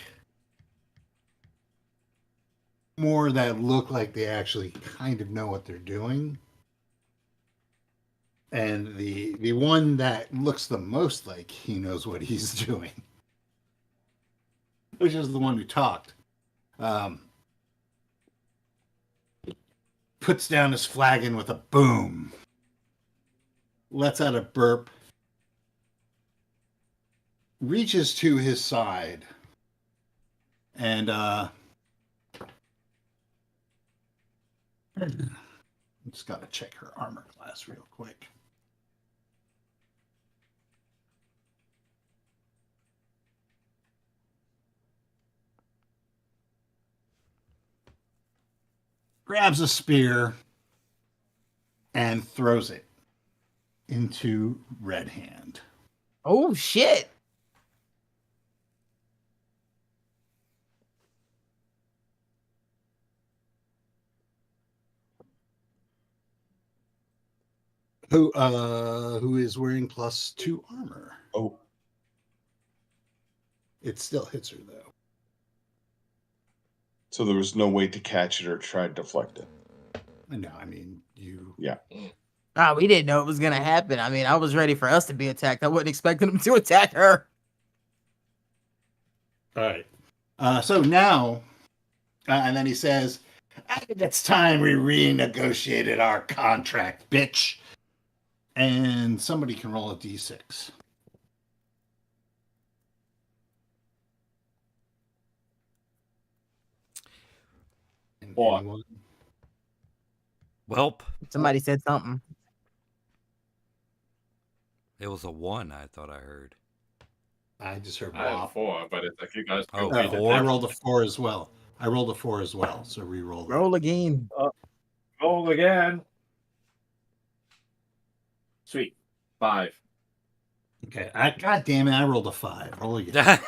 more that look like they actually kind of know what they're doing. And the one that looks the most like he knows what he's doing, which is the one who talked, puts down his flagon with a boom, lets out a burp, reaches to his side, and just gotta check her armor class real quick. Grabs a spear and throws it into Red Hand. Oh shit! Who is wearing +2 armor. Oh, It still hits her though. so there was no way to catch it or try to deflect it. No, I mean you. Yeah. We didn't know it was gonna happen. I mean, I was ready for us to be attacked. I wasn't expecting them to attack her. All right. So now, and then he says, "I think it's time we renegotiated our contract, bitch." And somebody can roll a d6. What? Anyone? Welp, Somebody said something. it was a 1, I thought I heard. I just heard I had Wop. 4, but it's like you guys Oh, completed four? I it. rolled a 4 as well. So re-roll. Roll again. Roll again. Sweet. 5. Okay. God damn it! I rolled a 5. Roll again.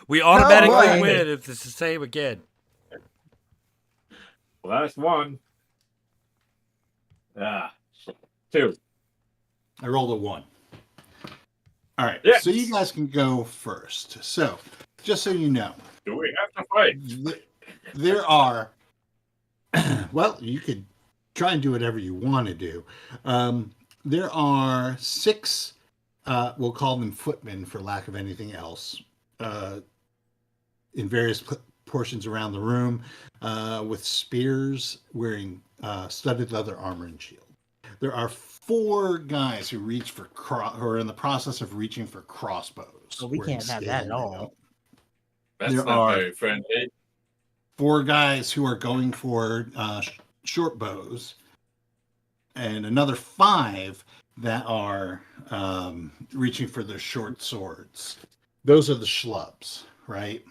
We automatically boy. win if it's the same again. Last one. 2. I rolled a 1. All right. Yes. So you guys can go first. So, just so you know, Do we have to fight? there are. Well, you could try and do whatever you want to do. There are 6. We'll call them footmen for lack of anything else. In various portions around the room, with spears, wearing studded leather armor and shield. There are 4 guys who who are in the process of reaching for crossbows. Oh, we wearing can't have that at scaly all. mail. That's There not are- very friendly. 4 guys who are going for short bows, and another 5 that are reaching for their short swords. Those are the schlubs, right?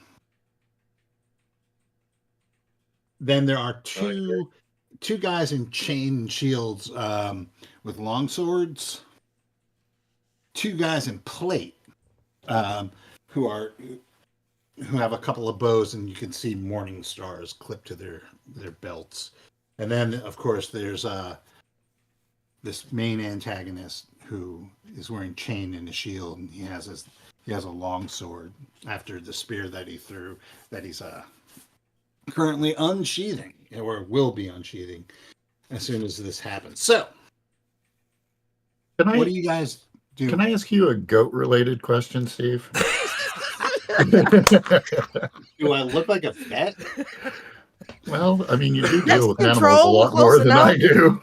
Then there are two guys in chain shields with long swords. 2 guys in plate who are who have a couple of bows, and you can see morning stars clipped to their belts. And then, of course, there's this main antagonist who is wearing chain and a shield, and he has a long sword after the spear that he threw that he's currently unsheathing, or will be unsheathing as soon as this happens. So, Can what do I you guys do? can I ask you a goat related question, Steve? Do I look like a vet? Well, I mean, you do Yes, deal with animals a control, lot close more than I enough.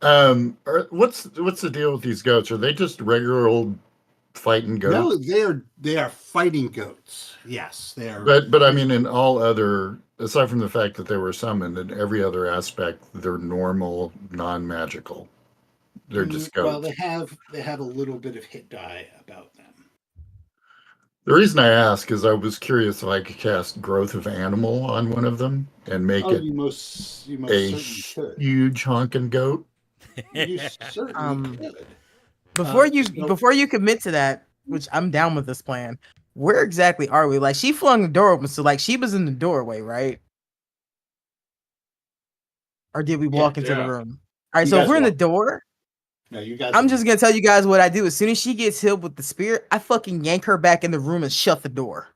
do. What's the deal with these goats? Are they just regular old fighting No, goats? they are fighting goats. Yes, they are. But I mean, in all other, aside from the fact that they were summoned, in every other aspect, they're normal, non-magical. They're just Well, goats. they have a little bit of hit die about them. The reason I ask is I was curious if I could cast Growth of Animal on one of them and make Oh, it you most a certainly could. huge honking goat. You certainly could. So Before you commit to that, which I'm down with this plan. Where exactly are we? Like she flung the door open, so like she was in the doorway, right? Or did we walk into the Yeah. room? All right, You so if guys we're in the walk- door, no, you guys. I'm just gonna tell you guys what I do. As soon as she gets healed with the spear, I fucking yank her back in the room and shut the door.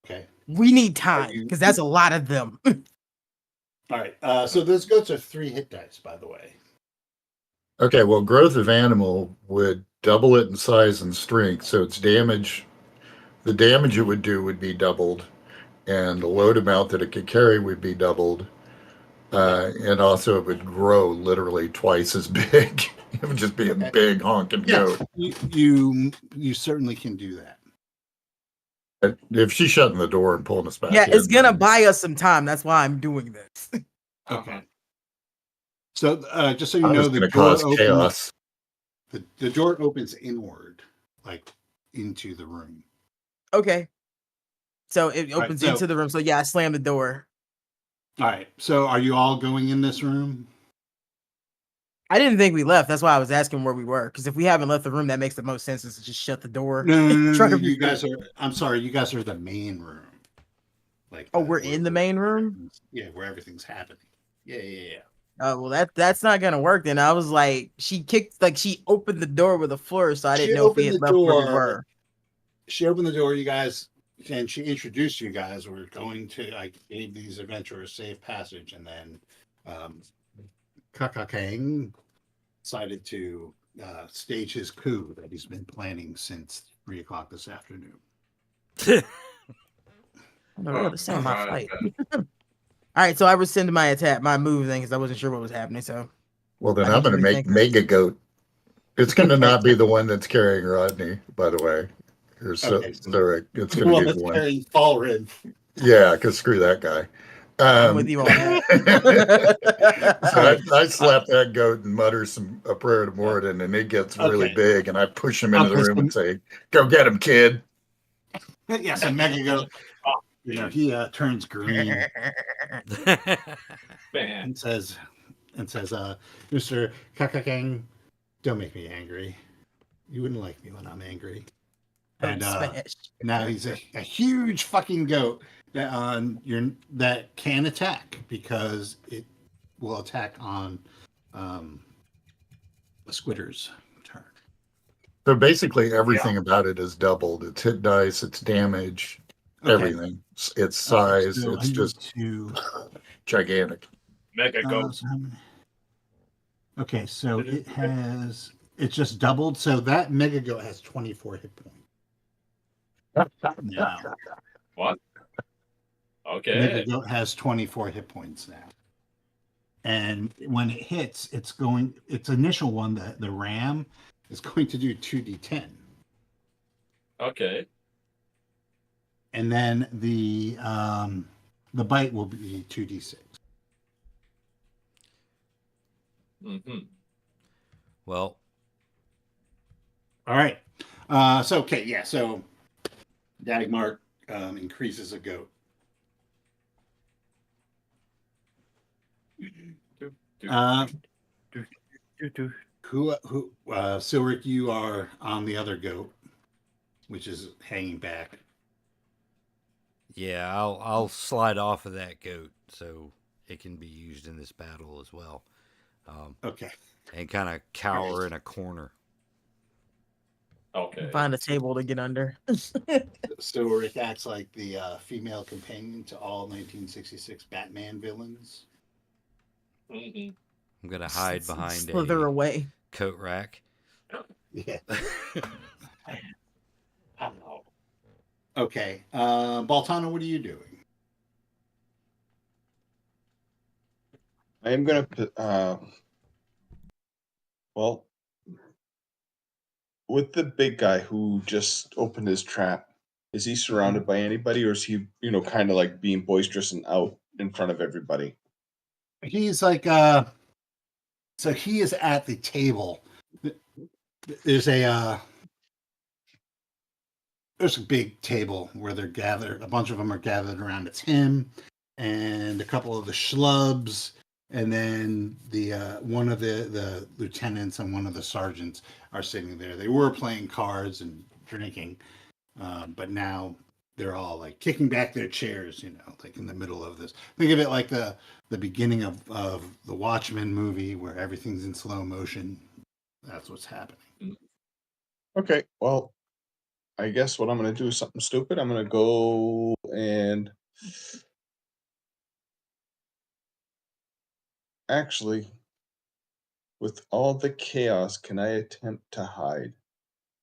Okay. We need time you- because that's a lot of them. All right. So those goats are 3 hit dice, by the way. Okay, well, Growth of Animal would double it in size and strength, so its damage, the damage it would do would be doubled, and the load amount that it could carry would be doubled. And also, it would grow literally twice as big. It would just be a Okay. big honking goat. You certainly can do that. But if she's shutting the door and pulling us back Yeah, in, it's gonna then- buy us some time. That's why I'm doing this. Okay. So just so you Oh, know, it's the going to door cause opens. chaos. The door opens inward, like into the room. Okay. So it All right, opens so- into the room. So yeah, I slam the door. All right. So are you all going in this room? I didn't think we left. That's why I was asking where we were. Because if we haven't left the room, that makes the most sense is to just shut the door. No. Try to You be- guys are. I'm sorry. You guys are the main room. Like. Oh, we're in the main room? Yeah, where everything's happening. Yeah. Well, that's not gonna work. Then I was like, she opened the door with a flourish, so I She didn't know if we opened had the left where we door. were. She opened the door, you guys, and she introduced you guys. We're going to. I gave these adventurers safe passage, and then Kakakang decided to stage his coup that he's been planning since 3:00 this afternoon. Oh, this ain't my Alright, fight. All right, so I rescinded my attack, my move thing, because I wasn't sure what was happening. So Well, then I I'm need going to to make rethink Mega Goat. It's going to not be the one that's carrying Rodney, by the way. Or Okay. Sylric. It's The going one to be that's the one. carrying Falrin. Yeah, because screw that guy. I'm with you on that. So I slap that goat and mutter a prayer to Moradin, and it gets really Okay. big, and I push him into the Okay, room and say, "Go get him, kid." Yes, and Mega goes. He turns green Man. and says, "Mr. Kakakang, don't make me angry. You wouldn't like me when I'm angry." And Smash. now he's a huge fucking goat that can attack because it will attack on the Squitter's turn. So basically, everything about it is doubled. Its hit dice, its damage, Okay. everything. Its size. So It's I need just to. gigantic. Mega goat. So how many- okay, so it's just doubled. So that Mega Goat has 24 hit points. Now, What? Okay. Mega Goat has 24 hit points now. And when it hits, its initial one, the ram, is going to do 2d10. Okay. And then the bite will be 2d6. Mm-hmm. Well, All right. So Dagmar increases a goat. Sylric, you are on the other goat, which is hanging back. Yeah, I'll slide off of that goat so it can be used in this battle as well, Okay. and kind of cower in a corner. Okay. Find a table to get under. So Rick acts like the female companion to all 1966 Batman villains. Mhm. I'm gonna hide behind Slither a away. coat rack. Yeah. Okay. Baltana, what are you doing? I am gonna put. Well, with the big guy who just opened his trap, is he surrounded by anybody, or is he, kind of like being boisterous and out in front of everybody? He's like, so he is at the table. There's there's a big table where they're gathered. A bunch of them are gathered around. It's him and a couple of the schlubs, and then the one of the lieutenants and one of the sergeants are sitting there. They were playing cards and drinking, but now they're all like kicking back their chairs, like in the middle of this. Think of it like the beginning of the Watchmen movie where everything's in slow motion. That's what's happening. Okay, well, I guess what I'm gonna do is something stupid. I'm gonna go and actually, with all the chaos, can I attempt to hide?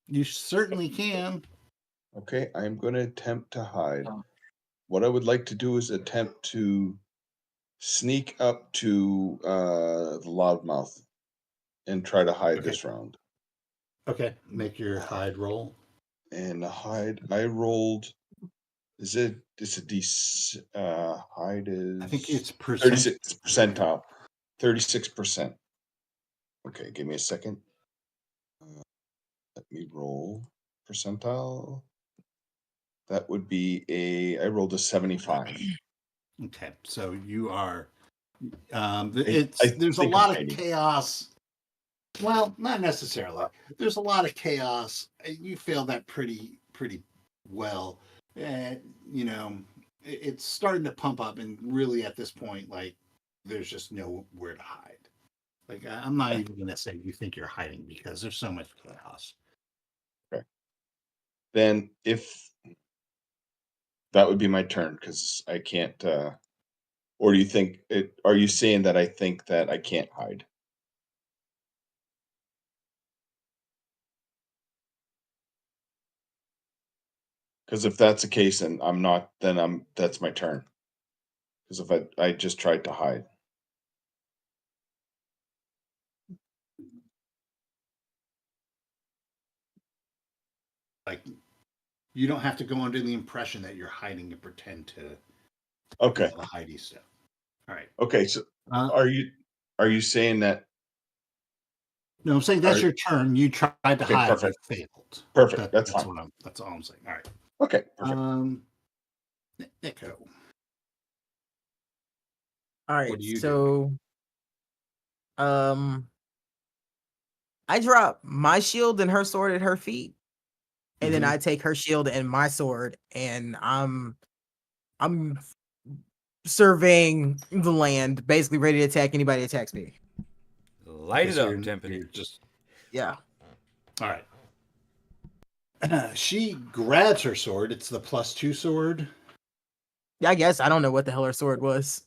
You certainly can. Okay, I'm gonna attempt to hide. Oh. What I would like to do is attempt to sneak up to the loudmouth and try to hide Okay. this round. Okay, make your hide roll. And the hide, I rolled. It's a hide is I think it's 36 percentile. 36%. Okay, give me a second. Let me roll percentile. That would be I rolled a 75. Okay, so you are. I There's a think I'm lot of hiding. chaos. Well, not necessarily. There's a lot of chaos. You failed that pretty well. It's starting to pump up, and really at this point, like there's just nowhere to hide. Like I'm not even gonna say you think you're hiding because there's so much chaos. Okay. Then if that would be my turn because I can't or do you think it are you saying that I think that I can't hide? Because if that's the case, then I'm not. Then that's my turn. Because if I just tried to hide. Like you don't have to go under the impression that you're hiding and pretend to do Okay. all the hidey stuff. All right. Okay. So Uh, are you saying that? No, I'm saying that's Are your turn. You tried to okay. hide, you Perfect. failed. Perfect. That's fine. That's all I'm saying. All right. Okay. Perfect. Nico. All right, What do you do? so I drop my shield and her sword at her feet, and then Mhm. I take her shield and my sword, and I'm surveying the land, basically ready to attack anybody that attacks me. Light Okay, it so up, you're Timpani. just Yeah. all right. She grabs her sword. It's the +2 sword, Yeah, I guess I don't know what the hell her sword was.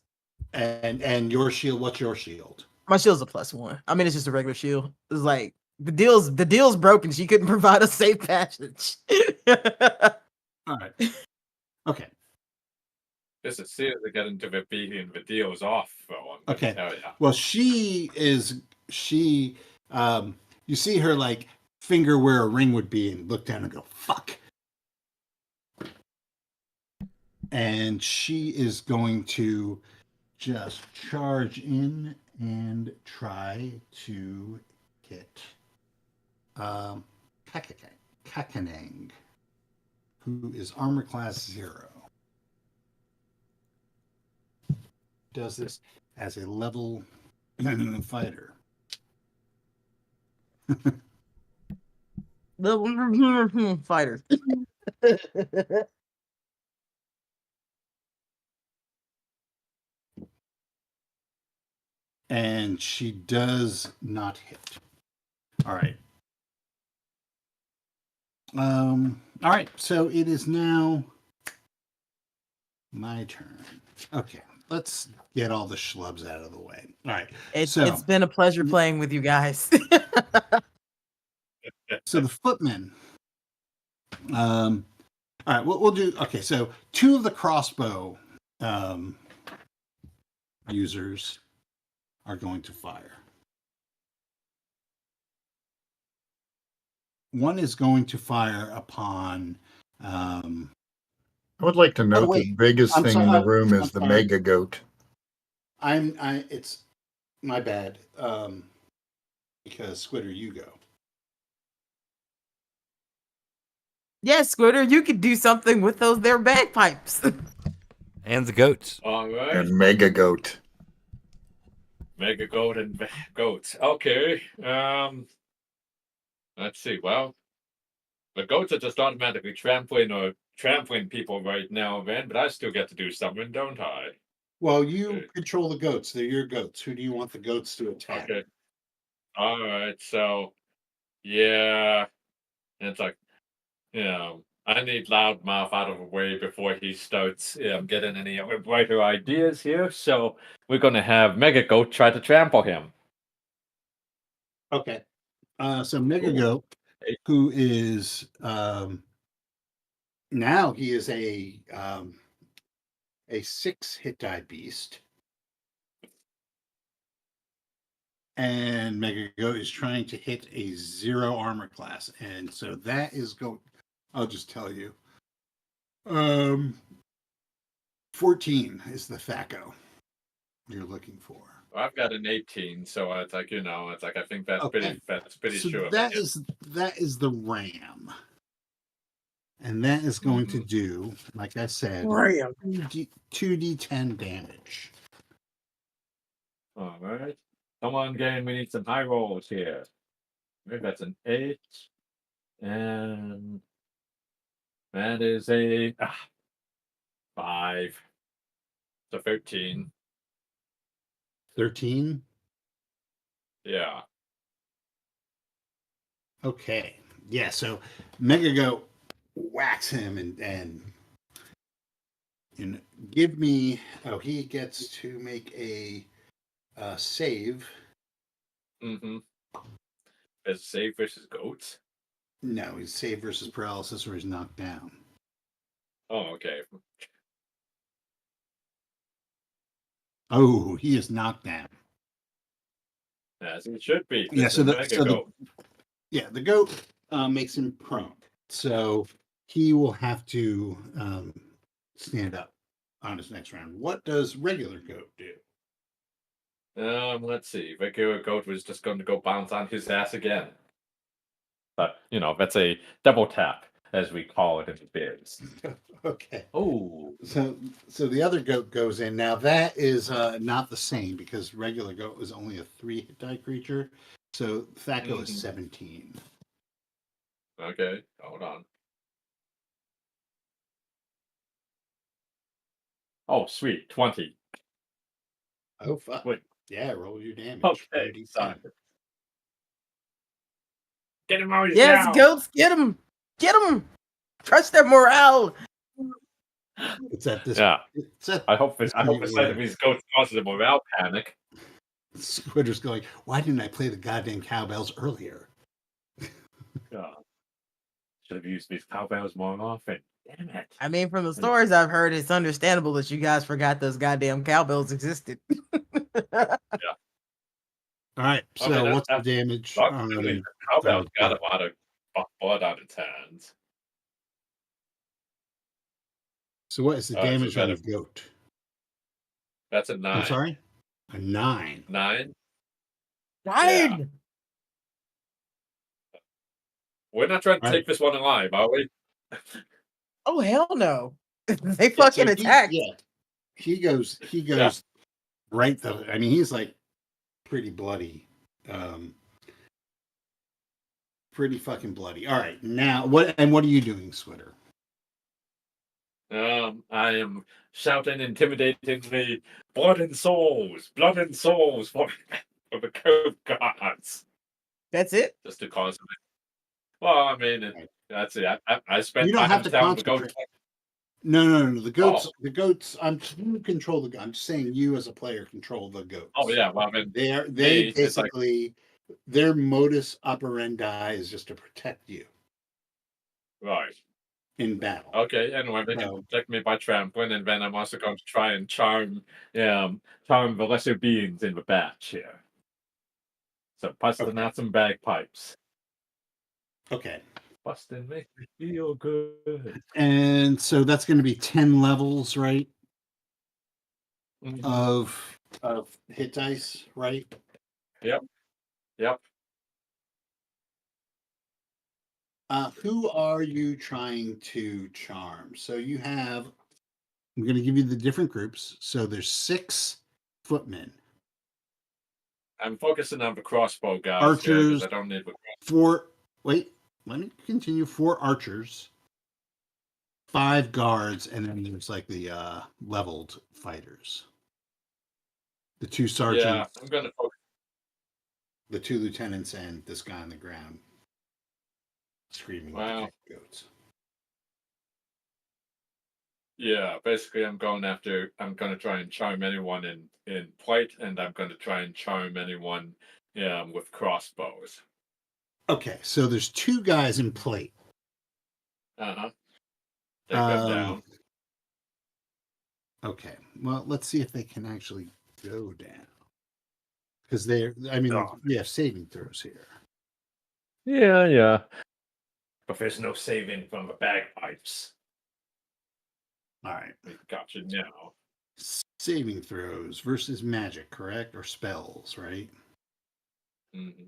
and your shield. What's your shield? My shield's a +1. I mean, it's just a regular shield. It's like the deal's broken. She couldn't provide a safe passage. All right. Okay. Just as soon as they get into the beating, the deal's off. I'm gonna Okay. tell ya. Well, she you see her like finger where a ring would be and look down and go, fuck. And she is going to just charge in and try to hit Kakanang, who is armor class 0. Does this as a level fighter. The fighter. And she does not hit. All right. All right. So it is now my turn. Okay. Let's get all the schlubs out of the way. All right. It's been a pleasure playing with you guys. So the footmen. All right. We'll do. Okay. So 2 of the crossbow users are going to fire. One is going to fire upon. I would like to note the wait. biggest I'm thing sorry. in the room I'm is the sorry. mega goat. It's my bad. Because Squitter, you go. Yes, Squitter, you could do something with those there bagpipes. And the goats. All right. And mega goat. Mega goat and goat. Okay. Let's see. Well, the goats are just automatically trampling people right now, man. But I still get to do something, don't I? Well, you Okay. control the goats. They're your goats. Who do you want the goats to attack? Okay. All right. So, yeah, it's like, I need Loudmouth out of the way before he starts getting any other brighter ideas here. So we're gonna have Mega Goat try to trample him. Okay. So Mega Ooh. Goat, who is now he is a 6 hit die beast. And Mega Goat is trying to hit a 0 armor class. And so that is going, I'll just tell you. 14 is the THACO you're looking for. I've got an 18, so it's like it's like I think that's Okay. pretty So sure. that is the ram. And that is going to do, like I said, 2d10 damage. All right. Come on, game. We need some high rolls here. Maybe that's an 8. And that is a 5. So 13. 13. Yeah. Okay. Yeah, so Mega Goat whacks him and give me, he gets to make a save. Mm-hmm. Is save versus goats? No, he's save versus paralysis or he's knocked down. Oh, okay. Oh, he is knocked down. As it should be. Yeah, This so is the Mega Goat. the goat makes him prone. So he will have to stand up on his next round. What does regular goat do? Let's see. Regular Goat was just going to go bounce on his ass again. But that's a double tap, as we call it in the biz. Okay. Oh. So the other goat goes in. Now that is not the same because regular goat was only a 3 hit die creature. So THACO is 17. Okay, hold on. Oh, sweet, 20. Oh fuck. Wait. Yeah, roll your damage. Okay, 30 sorry. Get him out of Yes, down. goats, get them, crush their morale. It's at this. Yeah. It's at I hope the point sight of where these goats causes a morale panic. Squidder's going, why didn't I play the goddamn cowbells earlier? Yeah. Should have used these cowbells more often. Damn it. I mean, from the stories I've heard, it's understandable that you guys forgot those goddamn cowbells existed. All right, I mean, so what's the that's- damage? Luckily, the cowbell's got a lot of blood on its hands. So what is the damage on the goat? That's a 9. I'm sorry? A 9. 9? Nine. We're not trying to take this one alive, are we? Oh hell no! They fucking attacked. He goes right though. I mean, he's like pretty bloody. Pretty fucking bloody. All right, now what are you doing, Switter? I am shouting intimidatingly, blood and souls for, for the cove gods. That's it. Just to cause. Well, I mean, Right. that's it. I spent You don't have time to telling the goat. concentrate. No. The goats. Oh. The goats. You control the. I'm just saying you as a player control the goats. Oh yeah, well, I mean, They me, it's like, basically their modus operandi is just to protect you right. in battle. Okay, anyway, they can So protect me by trampling, and then I'm also going to try and charm the lesser beings in the batch here. So busting out some bagpipes. okay, Busting make me feel good. and so that's going to be 10 levels, right? Mhm. Of hit dice, right? Yep. Who are you trying to charm? So you have. I'm going to give you the different groups. So there's 6 footmen, I'm focusing on the crossbow guys here because archers, I don't need the 4. Wait, let me continue. 4 archers, 5 guards, and then there's like the leveled fighters. The 2 Yeah, sergeants, I'm gonna focus. the 2 lieutenants, and this guy on the ground screaming with Wow. the goats. Yeah, basically, I'm gonna try and charm anyone in plate, and I'm gonna try and charm anyone with crossbows. Okay, so there's 2 guys in plate. Uh-huh. Take them down. Okay, well, let's see if they can actually go down. Because we have saving throws here. Yeah. But there's no saving from the bagpipes. All right. We got you now. Saving throws versus magic, correct? Or spells, right? Mhm.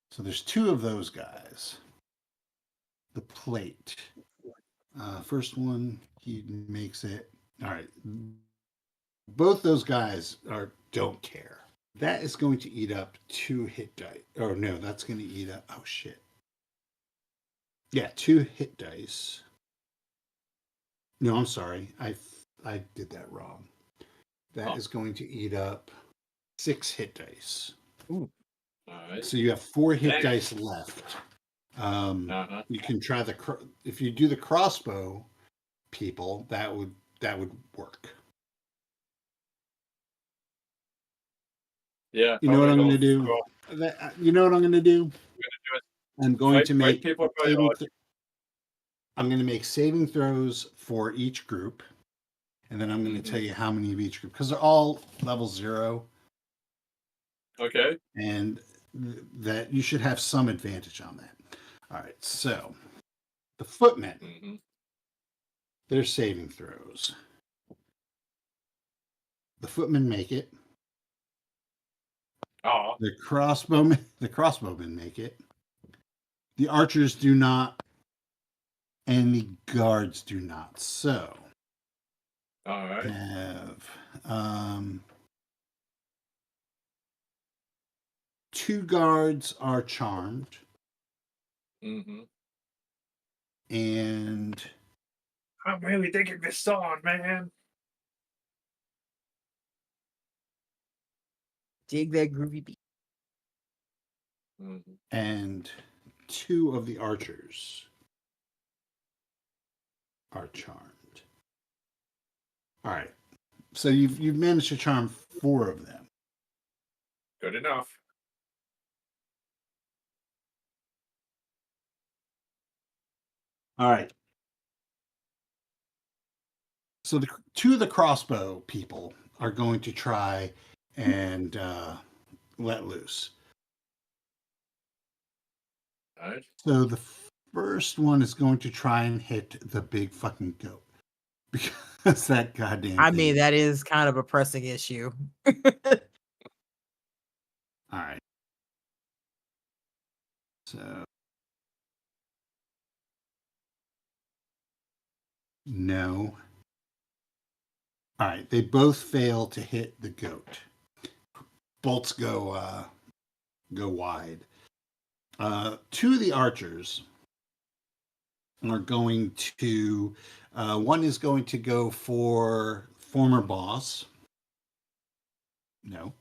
So there's 2 of those guys. The plate. First one, he makes it. All right. Both those guys don't care. That is going to eat up 2 hit dice. Oh no, that's going to eat up. Oh shit. Yeah, 2 hit dice. No, I'm sorry. I did that wrong. That is going to eat up 6 hit dice. All right. So you have 4 hit Dang. dice left. Uh-huh. You can try if you do the crossbow people, that would work. Yeah. You know what I'm going to do? Go. You know what I'm going to do? I'm going to make people I'm going to make saving throws for each group, and then I'm going to tell you how many of each group because they're all level 0. Okay. And that you should have some advantage on that. All right, so the footmen, their saving throws. The footmen make it. Oh. The crossbowmen make it. The archers do not, and the guards do not. So, All right. have 2 guards are charmed, and I'm really digging this song, man. Dig that groovy beat. and 2 of the archers are charmed. All right. So you've managed to charm 4 of them. Good enough. All right. So the 2 of the crossbow people are going to try and let loose. All right. So the first one is going to try and hit the big fucking goat because that goddamn. I mean, that is kind of a pressing issue. All right. So no. All right. They both fail to hit the goat. Bolts go wide. 2 of the archers are going to, one is going to go for former boss. No.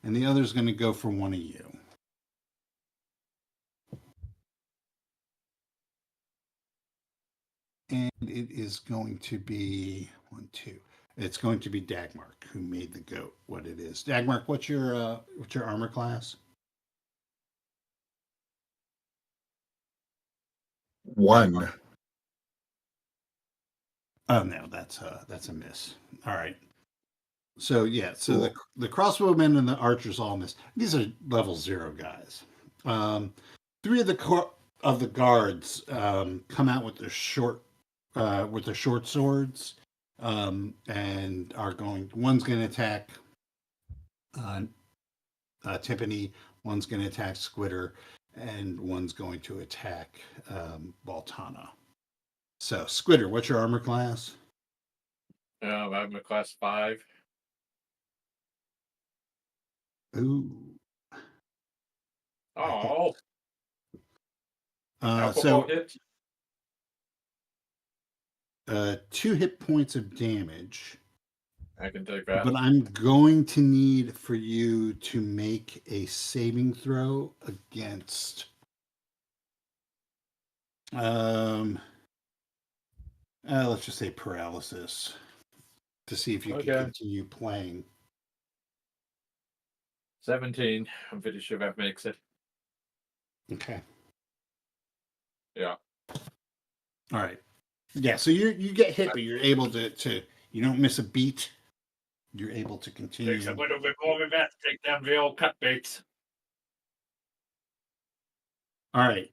And the other is going to go for one of you. And it is going to be one, two. It's going to be Dagmark who made the goat. What it is, Dagmark? What's your armor class? 1. Oh no, that's a miss. All right. So yeah, so Cool. the crossbowmen and the archers all miss. These are level 0 guys. 3 of the guards come out with their short swords, and are going. One's going to attack Tiffany. One's going to attack Squitter, and one's going to attack Baltana. So Squitter, what's your armor class? I'm a class 5. Ooh. Oh, So alcohol hit. 2 hit points of damage. I can take that. But I'm going to need for you to make a saving throw against let's just say paralysis to see if you can Okay. continue playing. 17. I'm pretty sure that makes it. Okay. Yeah. All right. Yeah, so you get hit, but you're able to you don't miss a beat. You're able to continue. Takes a little bit more than that to take down the old cut baits. All right.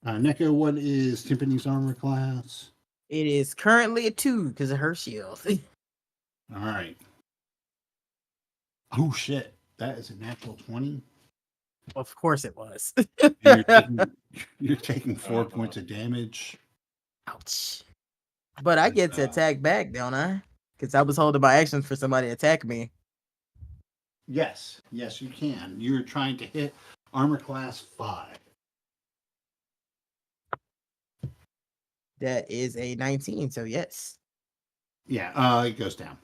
Neko, what is Timpani's armor class? It is currently a 2 because of her shield. All right. Oh shit, that is a natural 20. Of course it was. And you're taking 4 points of damage. Ouch. But I get to attack back, don't I? Because I was holding my actions for somebody to attack me. Yes, you can. You're trying to hit armor class 5. That is a 19, so yes. Yeah, it goes down.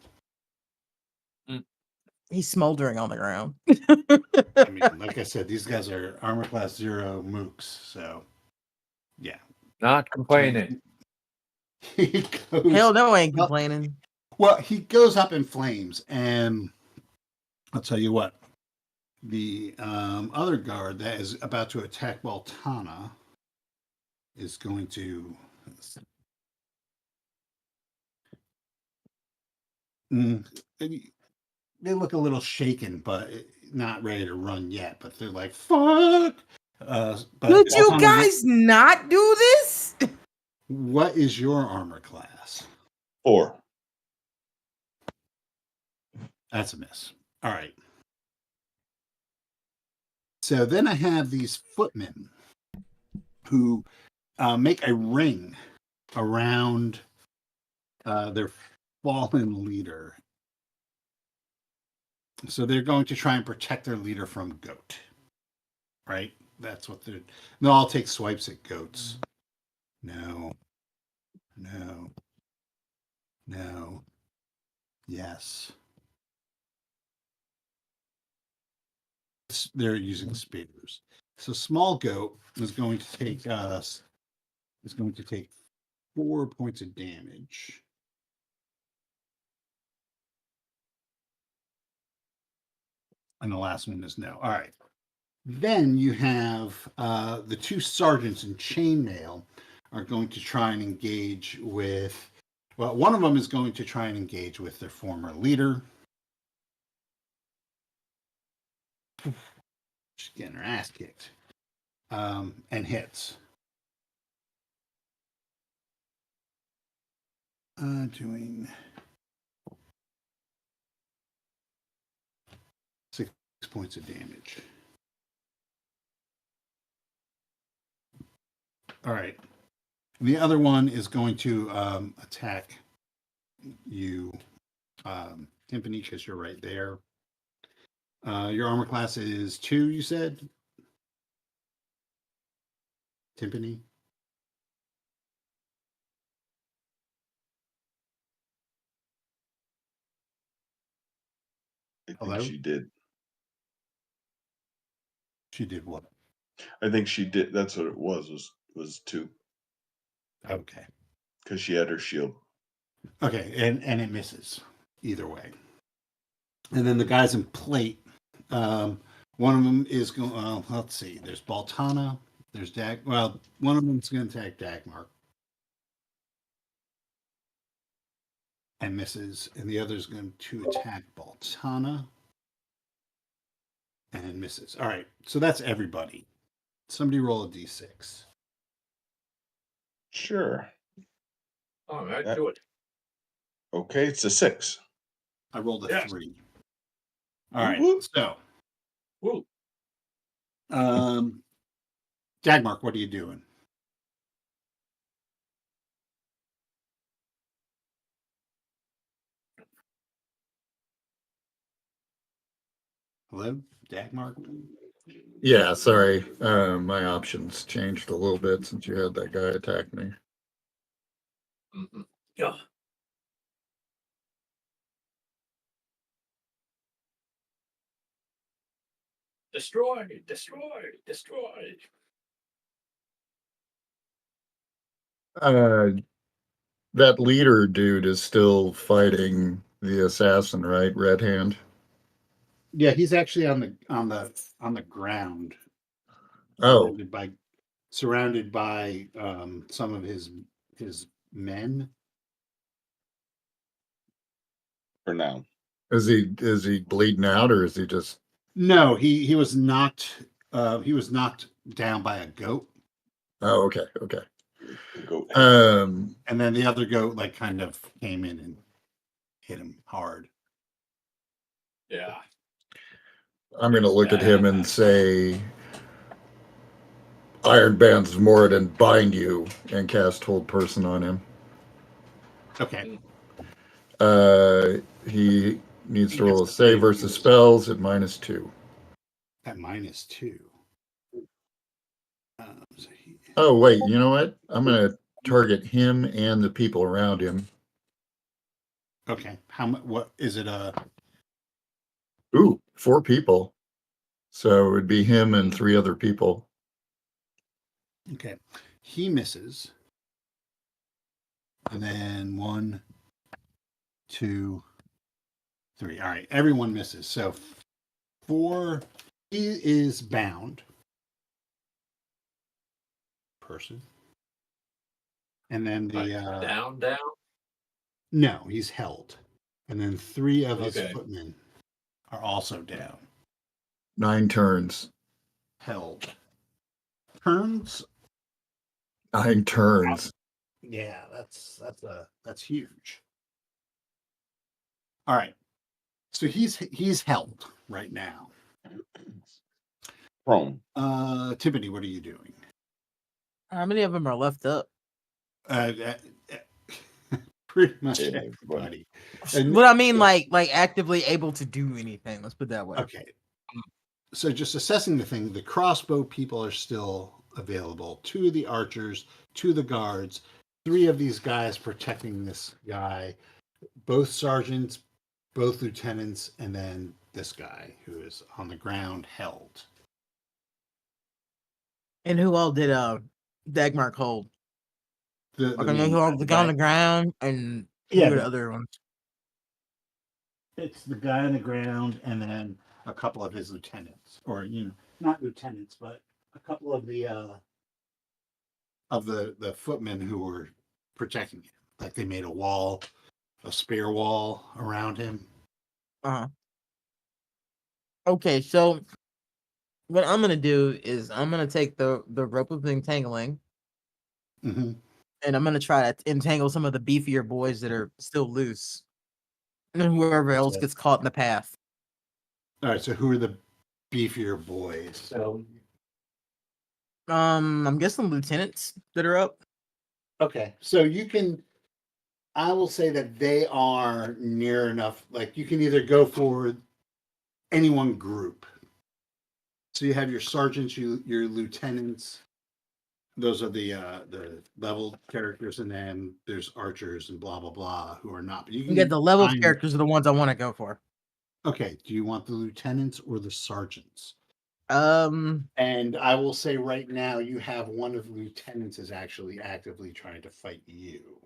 He's smoldering on the ground. I mean, like I said, these guys are armor class 0 mooks, so yeah. Not complaining. He goes, Hell no, I ain't complaining. well, he goes up in flames, and I'll tell you what. The other guard that is about to attack Baltana is going to. They look a little shaken, but not ready to run yet. But they're like, "Fuck!" But Could you Baltana, guys not do this? what is your armor class? 4. That's a miss. All right. So then I have these footmen who make a ring around their fallen leader. So they're going to try and protect their leader from Goat. Right? That's what they'll all take swipes at goats. No. Yes. They're using spears. So small goat is going to take 4 points of damage. And the last one is no. All right. Then you have the 2 sergeants in chainmail are going to try and engage with. Well, one of them is going to try and engage with their former leader. She's getting her ass kicked. And hits. Doing 6 points of damage. All right. The other one is going to attack you, Timpani, because you're right there. Your armor class is 2, you said? Timpani? I think Hello? she did. She did what? I think she did. That's what it was 2 Okay. because she had her shield. Okay, and it misses either way. And then the guys in plate, one of them is going. Well, let's see. There's Baltana. There's Dag. Well, one of them's going to attack Dagmar and misses, and the other's going to attack Baltana and misses. All right, so that's everybody. Somebody roll a d6. Sure. All right, That- do it. Okay, it's a 6. I rolled a Yes. 3. All right, Whoop, whoop. so Woo. Dagmark, what are you doing? Hello, Dagmark. Yeah, sorry. My options changed a little bit since you had that guy attack me. Mm-hmm. Yeah. Destroy, destroy, destroy. That leader dude is still fighting the assassin, right? Red Hand. Yeah, he's actually on the ground, Oh, surrounded by some of his men. For now. is he bleeding out or is he just? No, he was knocked. He was knocked down by a goat, Oh, okay, okay. The goat. and then the other goat like kind of came in and hit him hard. Yeah. I'm gonna look at him and say, Iron Bands Moradin bind you and cast Hold Person on him. Okay, He needs He to roll a has to save save versus versus- spells at -2. at -2. So Oh wait, you know what? I'm gonna target him and the people around him. okay, how much? What is it? Ooh, 4 people. So it would be him and 3 other people. Okay, he misses, and then 1, 2, 3. All right, everyone misses. So 4. He is bound. Person. And then the Down, down. no, he's held. And then 3 of his Okay. footmen are also down. 9 turns. Held. Turns? 9 turns. Yeah, that's huge. All right. So he's held right now. Prone. Tiffany, what are you doing? How many of them are left up? Uh, pretty much Everybody. everybody. And- But I mean, like actively able to do anything. Let's put it that way. Okay. So just assessing the thing, the crossbow people are still available. 2 of the archers, 2 of the guards, 3 of these guys protecting this guy, both sergeants, both lieutenants, and then this guy who is on the ground held. And who all did Dagmark hold? The Like I know main who all guy, the guy on the ground and who Yeah, are the but- other ones. It's the guy on the ground and then a couple of his lieutenants, or not lieutenants, but a couple of the footmen who were protecting him. Like they made a wall, a spear wall around him. Uh-huh. Okay, so what I'm gonna do is I'm gonna take the rope of entangling Mm-hmm. and I'm gonna try to entangle some of the beefier boys that are still loose. And then whoever else Okay. gets caught in the path. All right, so who are the beefier boys? So I'm guessing lieutenants that are up. okay, so I will say that they are near enough. Like you can either go for any one group. So you have your sergeants, your lieutenants, those are the level characters, and then there's archers and blah blah blah who are not. But you You get can the level find- characters are the ones I want to go for. Okay, do you want the lieutenants or the sergeants? Um, And I will say right now, you have one of the lieutenants is actually actively trying to fight you.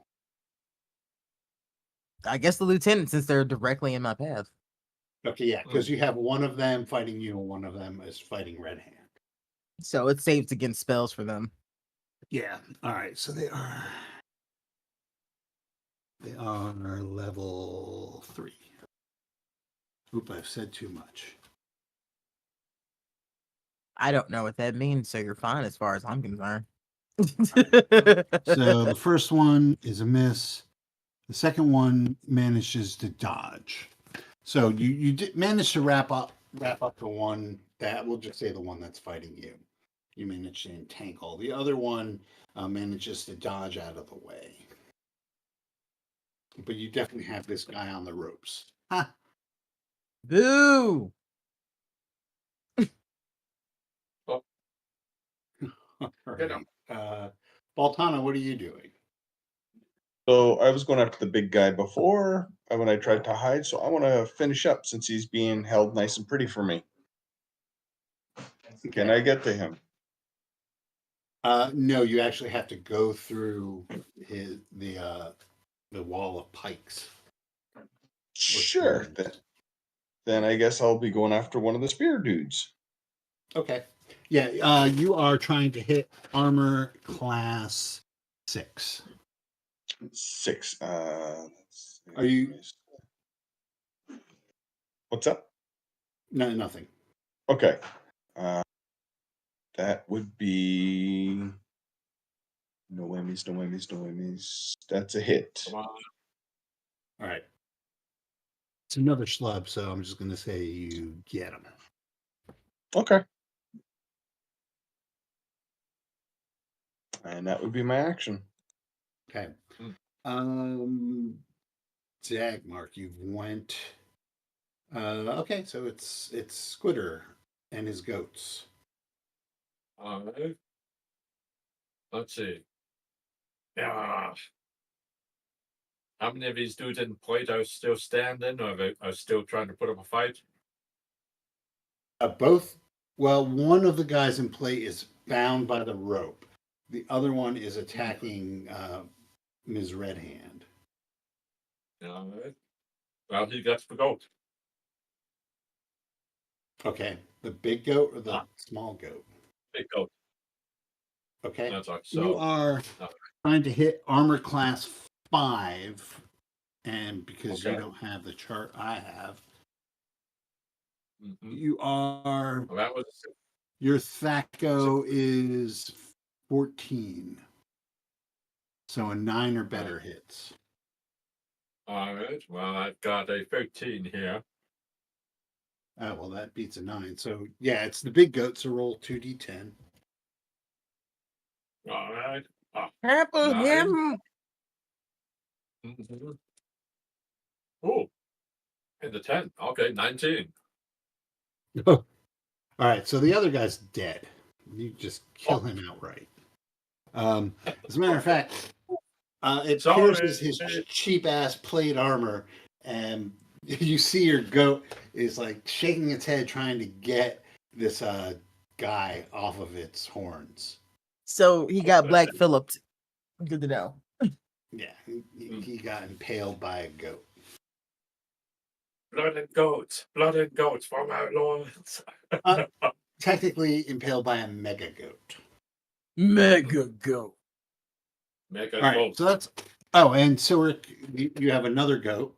I guess the lieutenant, since they're directly in my path. Okay, yeah, because you have one of them fighting you, and one of them is fighting Red Hand. So it saves against spells for them. Yeah. All right. So they are level 3. Oop! I've said too much. I don't know what that means, so you're fine as far as I'm concerned. So the first one is a miss. The second one manages to dodge. So you did manage to wrap up the one that, we'll just say the one that's fighting you. You managed to entangle. The other one manages to dodge out of the way. But you definitely have this guy on the ropes. Ha! Boo! All Get right. Baltana, what are you doing? So I was going after the big guy before when I tried to hide. So I want to finish up since he's being held nice and pretty for me. Can I get to him? No, you actually have to go through the wall of pikes. or Sure. spears. Then I guess I'll be going after one of the spear dudes. Okay. Yeah, you are trying to hit armor class 6. 6. Let's see. Are you- What's up? No, nothing. Okay. That would be no whammies, no whammies, no whammies. That's a hit. Come on. All right. It's another schlub, so I'm just going to say you get him. Okay. And that would be my action. Okay. Hmm. Dagmark, you've went. Okay, so it's Squitter and his goats. All right. Let's see. Yeah. How many of these dudes in plate are still standing, or are still trying to put up a fight? Both. Well, one of the guys in play is bound by the rope. The other one is attacking Ms. Red Hand. All right. Well, he gets the goat. Okay, the big goat or the Ah. small goat? Big goat. Okay, That's all. you So, are trying to hit armor class 5, and because you Okay. don't have the chart I have, mhm. you are Well, that was your Thaco is 14, so a 9 or better hits. all right. Well, I've got a 13 here. Oh well, that beats a 9. So yeah, it's the big goat. So roll 2d10. All right. Hamper Nine. him! Mhm. Oh, and the 10. Okay, 19. All right, so the other guy's dead. You just kill Oh. him outright. As a matter of fact, it Sorry. pierces his cheap ass plate armor, and you see your goat is like shaking its head, trying to get this guy off of its horns. So he got Black Philliped. Good to know. Yeah, he got impaled by a goat. Blooded goats from our lords. Technically impaled by a mega goat. Mega goat. Make a All right, goat. so that's. Oh, and Sylric, you have another goat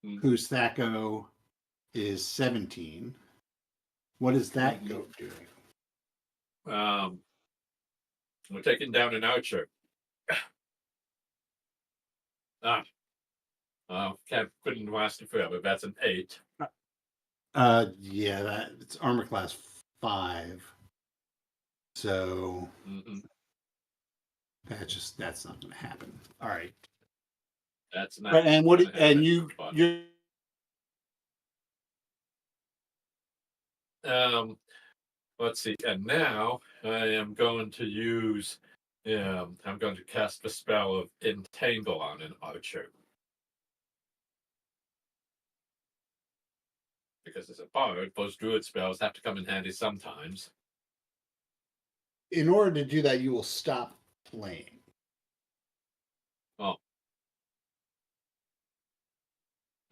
Mhm. whose Thaco is 17. What is that Mhm. goat doing? We're taking down an archer. Couldn't last it forever. That's an 8. Yeah, it's armor class 5. So Mm-hmm. that's not going to happen. All right. That's not. Right, and what? gonna And happen, but, you Let's see. And now I am going to use. I'm going to cast the spell of Entangle on an archer. Because as a bard, those druid spells have to come in handy sometimes. In order to do that, you will stop playing. Oh.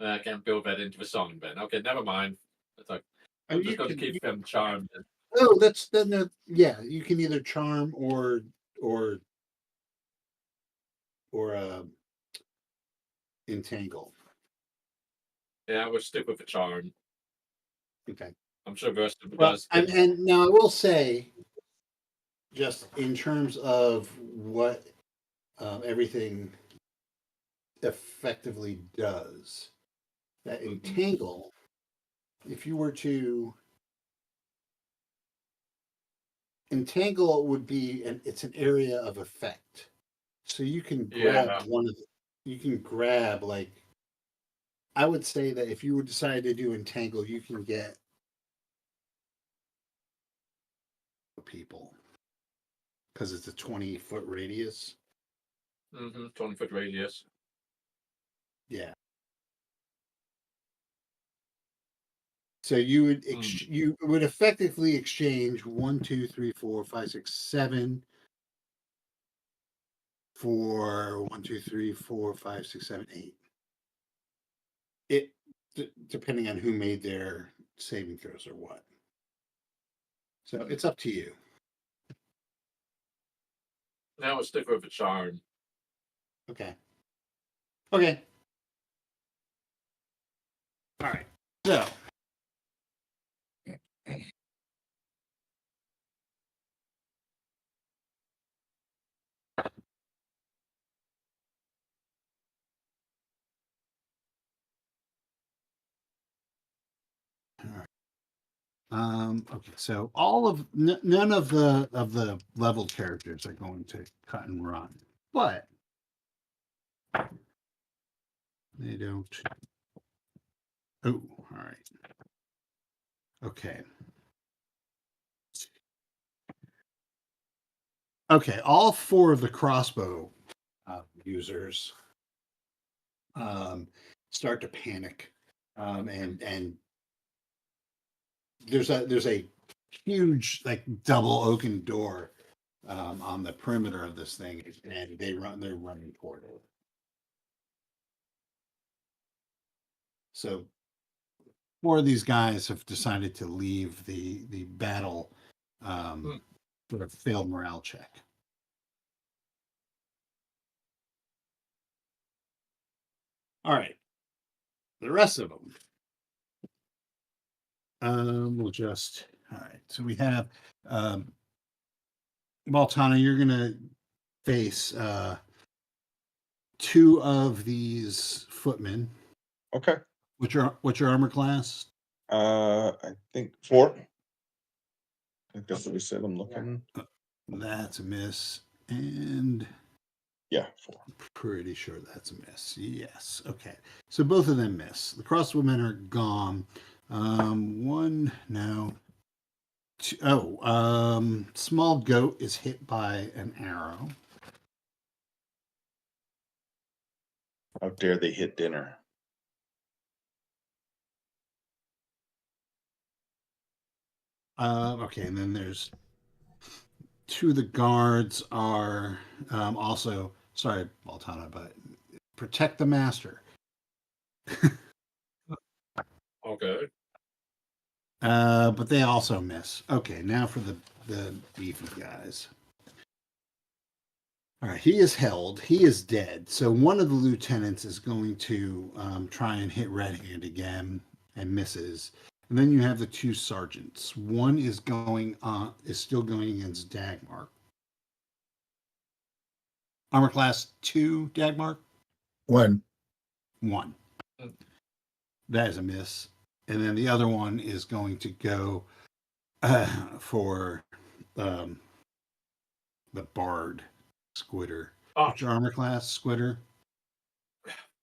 I can't build that into the song, Ben. Okay, never mind. It's like, I'm just going to keep them charmed. Oh, that's then. Yeah, you can either charm or entangle. Yeah, we'll stick with the charm. Okay. I'm sure Versa Well, does. and now I will say, just in terms of what everything effectively does, that entangle, if you were to entangle, would be it's an area of effect, so you can grab you can grab, like, I would say that if you would decide to do entangle, you can get people because it's a 20-foot radius. 20-foot radius. Yeah. So you would you would effectively exchange 1, 2, 3, 4, 5, 6, 7 for 1, 2, 3, 4, 5, 6, 7, 8. It depending on who made their saving throws or what. So it's up to you. Now we'll stick with the charm. Okay. Okay. All right. So. All right. Okay, so none of the leveled characters are going to cut and run, but they don't. Oh, all right. Okay. Okay, all 4 of the crossbow users start to panic, and there's a huge, like, double oaken door on the perimeter of this thing, and they're running toward it. So 4 of these guys have decided to leave the battle for a failed morale check. All right, the rest of them. We'll just, all right. So we have Baltana, you're gonna face 2 of these footmen. Okay. What's your armor class? I think 4. I think that's what we said. I'm looking. That's a miss, and Yeah, 4. pretty sure that's a miss. Yes. Okay. So both of them miss. The crossbowmen are gone. One, no. Two, small goat is hit by an arrow. How dare they hit dinner? Okay, and then there's 2 of the guards are also, sorry, Baltana, but protect the master. Okay. But they also miss. Okay, now for the beefy guys. All right, he is held. He is dead. So one of the lieutenants is going to try and hit Red Hand again and misses. And then you have the 2 sergeants. One is still going against Dagmar. Armor class 2, Dagmar? 1. 1. That is a miss. And then the other one is going to go for the Bard, Squitter. Oh. What's your armor class, Squitter?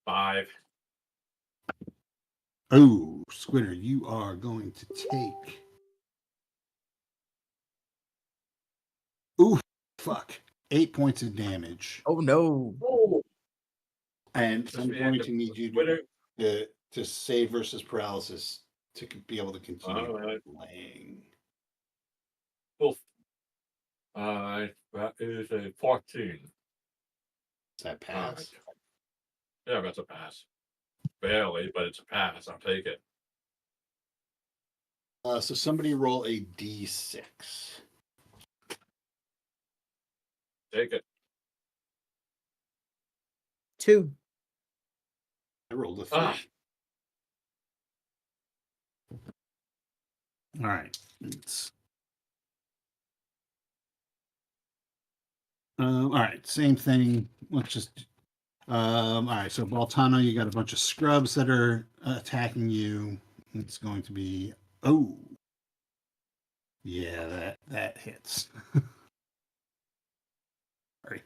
5. Oh, Squitter, you are going to take Ooh, fuck. 8 points of damage. Oh no. Oh, And Just I'm the going end to need you Twitter. to save versus paralysis to be able to continue Alright. playing. Oof. That is a 14. Does that Alright. pass? Yeah, that's a pass. Barely, but it's a pass. I'll take it. So somebody roll a d6. Take it. 2. I rolled a 3. Ah. All right. All right. Same thing. Let's just. All right. So Baltano, you got a bunch of scrubs that are attacking you. It's going to be. Oh. Yeah, that hits. Sorry.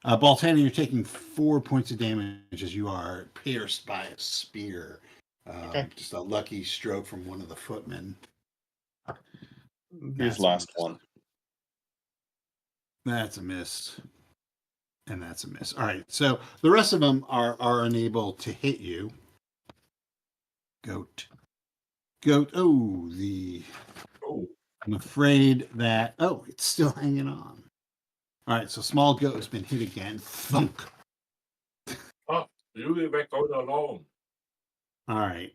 Baltano, you're taking 4 points of damage as you are pierced by a spear. Okay. Just a lucky stroke from one of the footmen. Here's That's a last miss. one. That's a miss. And that's a miss. All right. So the rest of them are unable to hit you. Goat. Oh, Oh. I'm afraid that. Oh, it's still hanging on. All right. So small goat has been hit again. Thunk. Oh, you leave that goat alone. All right.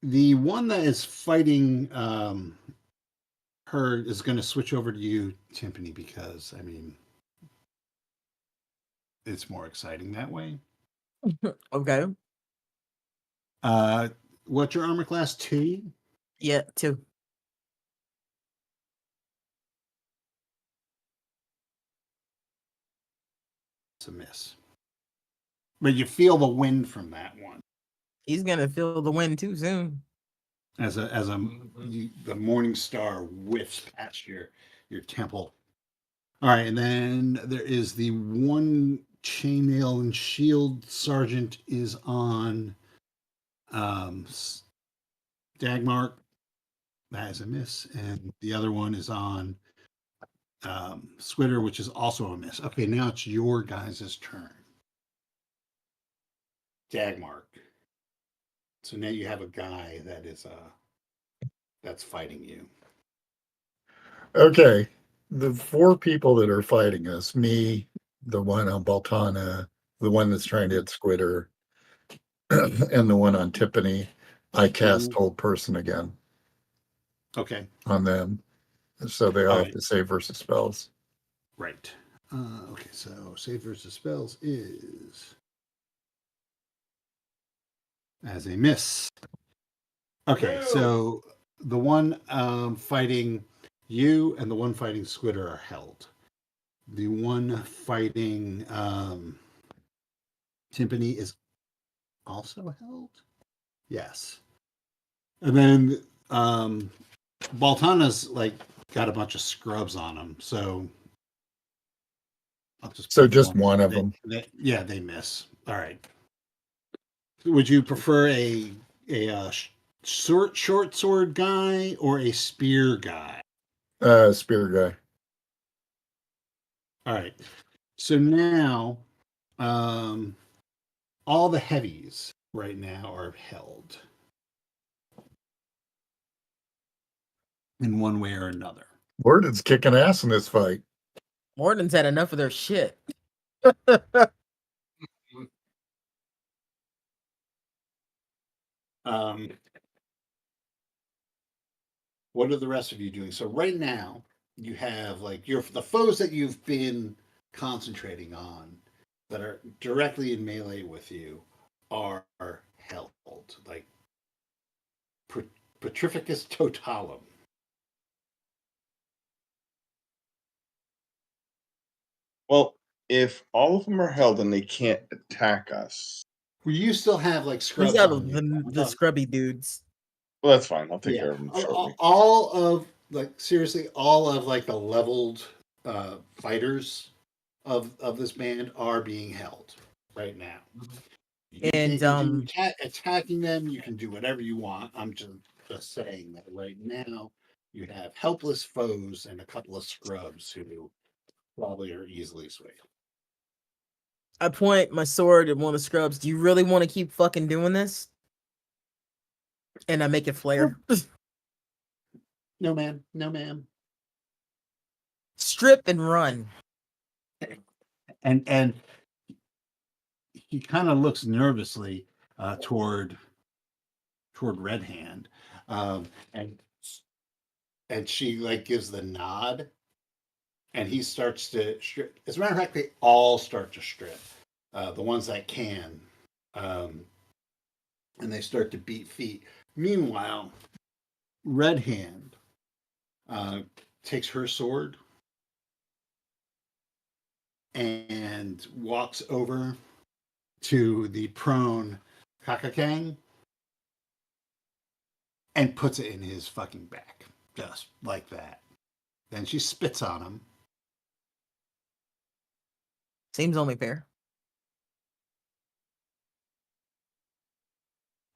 The one that is fighting her is going to switch over to you, Timpani, because I mean, it's more exciting that way. Okay. What's your armor class? 2? Yeah, 2. It's a miss. But you feel the wind from that one. He's gonna feel the wind too soon. As the morning star whiffs past your temple. All right, and then there is the one chainmail and shield sergeant is on Dagmark. That is a miss, and the other one is on Squitter, which is also a miss. Okay, now it's your guys' turn. Dagmark. So now you have a guy that is that's fighting you. Okay. The 4 people that are fighting us, me, the one on Baltana, the one that's trying to hit Squitter, and the one on Tiffany, I cast Hold Person again Okay. on them. So they all All have right. to save versus spells. Right. Okay, so save versus spells is as a miss. Okay, so the one fighting you and the one fighting Squitter are held. The one fighting Timpani is also held? Yes. And then Baltana's like got a bunch of scrubs on him, so I'll just So pick just one of them. Yeah, they miss. All right. Would you prefer a short sword guy or a spear guy? Spear guy. All right. So now, all the heavies right now are held in one way or another. Warden's kicking ass in this fight. Morden's had enough of their shit. What are the rest of you doing? So right now, you have like the foes that you've been concentrating on that are directly in melee with you are held, like Petrificus totalum. Well, if all of them are held and they can't attack us, Well, you still have like He's scrubs got on you. the scrubby dudes. well, that's fine. I'll take Yeah, care of them shortly. all of like seriously, all of like the leveled fighters of this band are being held right now. And attacking them, you can do whatever you want. I'm just saying that right now you have helpless foes and a couple of scrubs who probably are easily swayed. I point my sword at one of the scrubs. Do you really want to keep fucking doing this? And I make it flare. No, ma'am. No, ma'am. Strip and run. And he kind of looks nervously toward Red Hand, and she like gives the nod, and he starts to strip. As a matter of fact, they all start to strip. The ones that can, and they start to beat feet. Meanwhile, Red Hand takes her sword and walks over to the prone Kakakang and puts it in his fucking back, just like that. Then she spits on him. Seems only fair.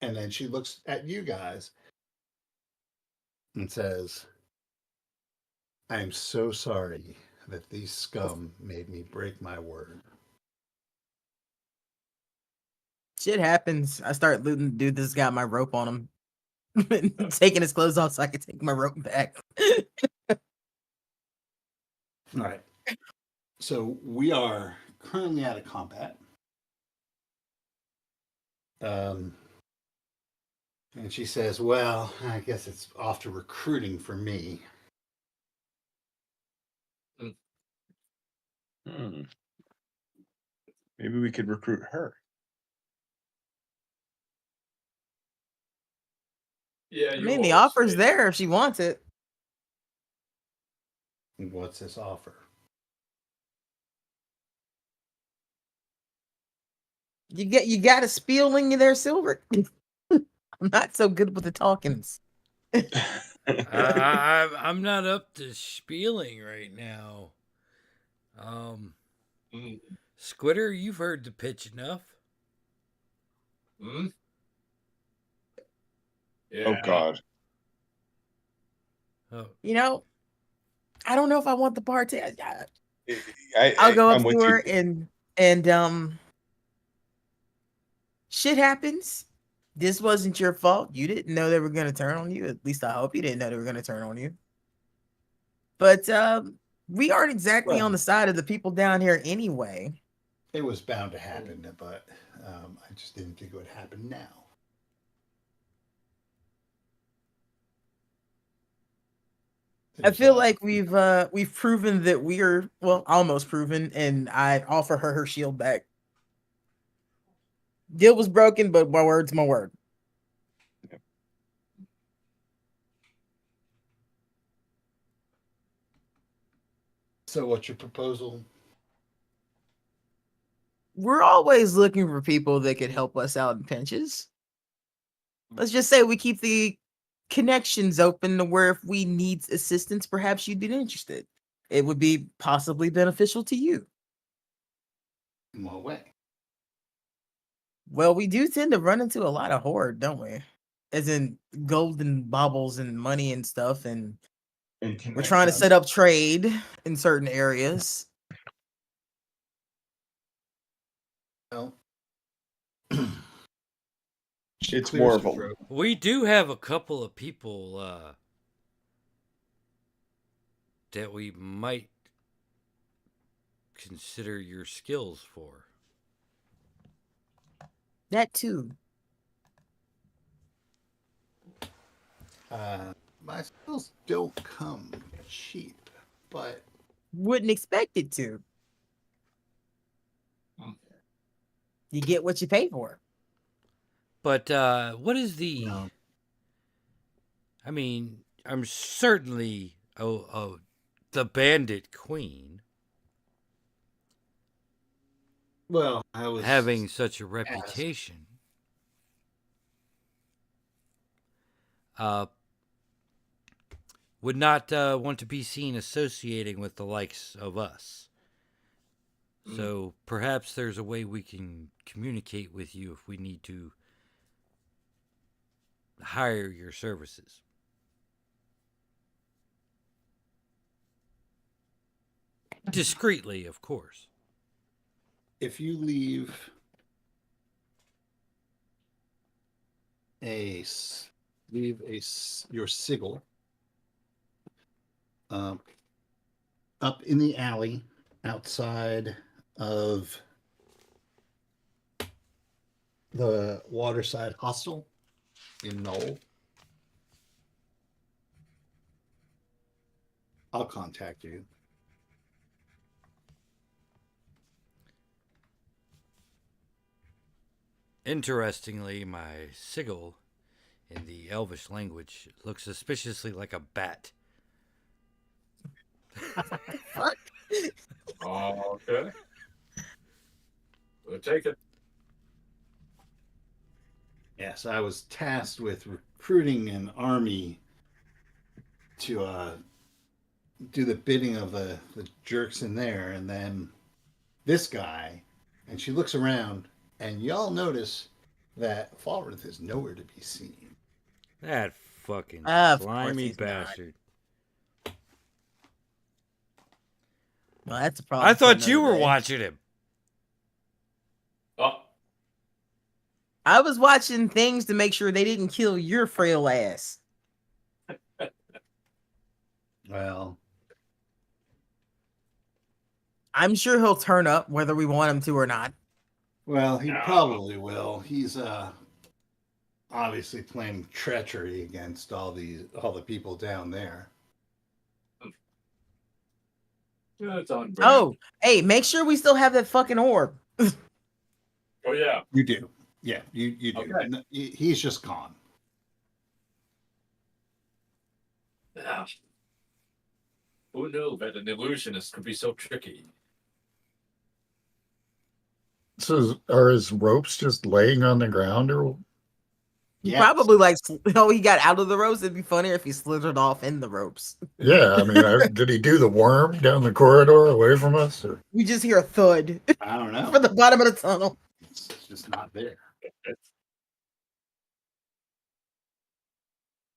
And then she looks at you guys and says, I am so sorry that these scum made me break my word. Shit happens. I start looting the dude that's got my rope on him. Taking his clothes off so I can take my rope back. All right. So we are currently out of combat. And she says, well, I guess it's off to recruiting for me. Maybe we could recruit her. Yeah, I you mean, the always offer's say- there if she wants it. What's this offer? You got a spieling there, Sylric. I'm not so good with the talkings. I'm not up to spieling right now. Mm, Squitter, you've heard the pitch enough. mm, yeah. Oh God. Oh, You know, I don't know if I want the part. I, I'll go up I'm to with her you. and shit happens. This wasn't your fault. You didn't know they were gonna turn on you. At least I hope you didn't know they were gonna turn on you. But we aren't exactly on the side of the people down here anyway. It was bound to happen, but I just didn't think it would happen now. I feel like we've proven that we're almost proven, and I offer her shield back. Deal was broken, but my word's my word. So, what's your proposal? We're always looking for people that could help us out in pinches. Let's just say we keep the connections open to where if we need assistance, perhaps you'd be interested. It would be possibly beneficial to you. In what way? Well, we do tend to run into a lot of hoard, don't we? As in golden baubles and money and stuff, and we're trying to set up trade in certain areas. Well, It's more of a we do have a couple of people that we might consider your skills for. That too. My skills don't come cheap, but Wouldn't expect it to. You get what you pay for. But what is the? No. I mean, I'm certainly the bandit queen. Well, I was Having such a reputation. Would not want to be seen associating with the likes of us. So perhaps there's a way we can communicate with you if we need to hire your services. Discreetly, of course. If you leave your sigil up in the alley outside of the Waterside Hostel in Knoll, I'll contact you. Interestingly, my sigil in the Elvish language looks suspiciously like a bat. Fuck. Okay. We'll take it. Yes, I was tasked with recruiting an army to do the bidding of the jerks in there, and then this guy, and she looks around, and y'all notice that Falrith is nowhere to be seen. That fucking Of course slimy he's not. bastard. Well, that's a problem. I for thought you another were day. watching him. Oh, I was watching things to make sure they didn't kill your frail ass. Well, I'm sure he'll turn up whether we want him to or not. he No. probably will. He's obviously playing treachery against all the people down there. yeah, it's on brand. Oh, hey, make sure we still have that fucking orb. Oh, yeah. You do, yeah, you do. Okay. No, he's just gone. Yeah. Who knew that an illusionist could be so tricky? So are his ropes just laying on the ground, or He Yes. probably like, he got out of the ropes. It'd be funnier if he slithered off in the ropes. yeah? I mean, did he do the worm down the corridor away from us? Or? We just hear a thud I don't know. from the bottom of the tunnel. It's just not there.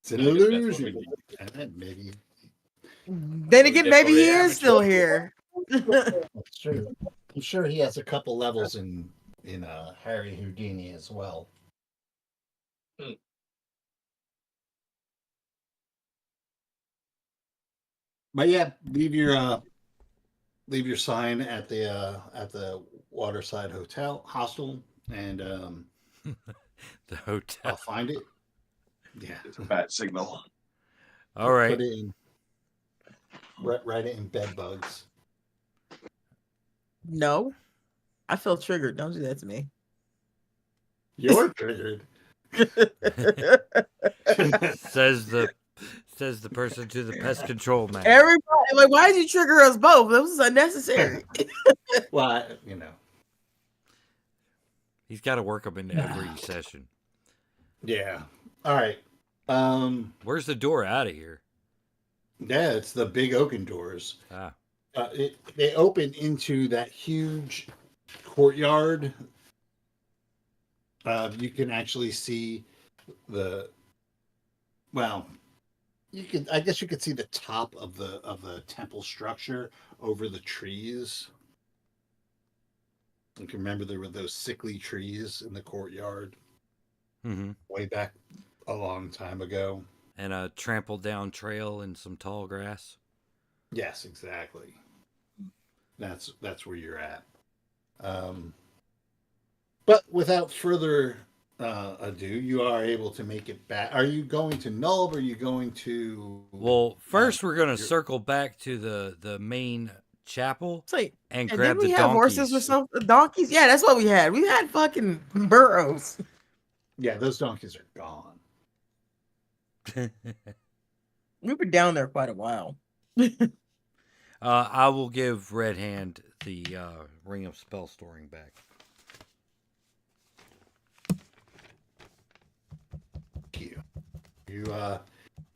It's an I guess that's what we illusion. need. And then maybe Then again, get maybe for he the is still amateur. here. that's true. I'm sure he has a couple levels in Harry Houdini as well. But yeah, leave your sign at the Waterside Hostel, and The hotel. I'll find it. Yeah, It's a bat signal. All right. Put it in. Write it in bed bugs. No, I feel triggered. Don't do that to me. You're triggered. says the person to the pest control man. Everybody, like, why did you trigger us both? This was unnecessary. Well, He's got to work them into every session. Yeah. All right. Where's the door out of here? Yeah, it's the big oaken doors. Ah, They open into that huge courtyard. You can actually see I guess you could see the top of the temple structure over the trees. You can remember there were those sickly trees in the courtyard way back a long time ago. and a trampled down trail and some tall grass. Yes, exactly. That's where you're at. But without further ado, you are able to make it back. Are you going to Null, or are you going to? Well, first we're gonna you're- circle back to the main chapel It's like, and and grab didn't we the have donkeys. horses or something? Donkeys? Yeah, that's what we had. We had fucking burros. Yeah, those donkeys are gone. We were down there quite a while. I will give Red Hand the ring of spell storing back. Thank you.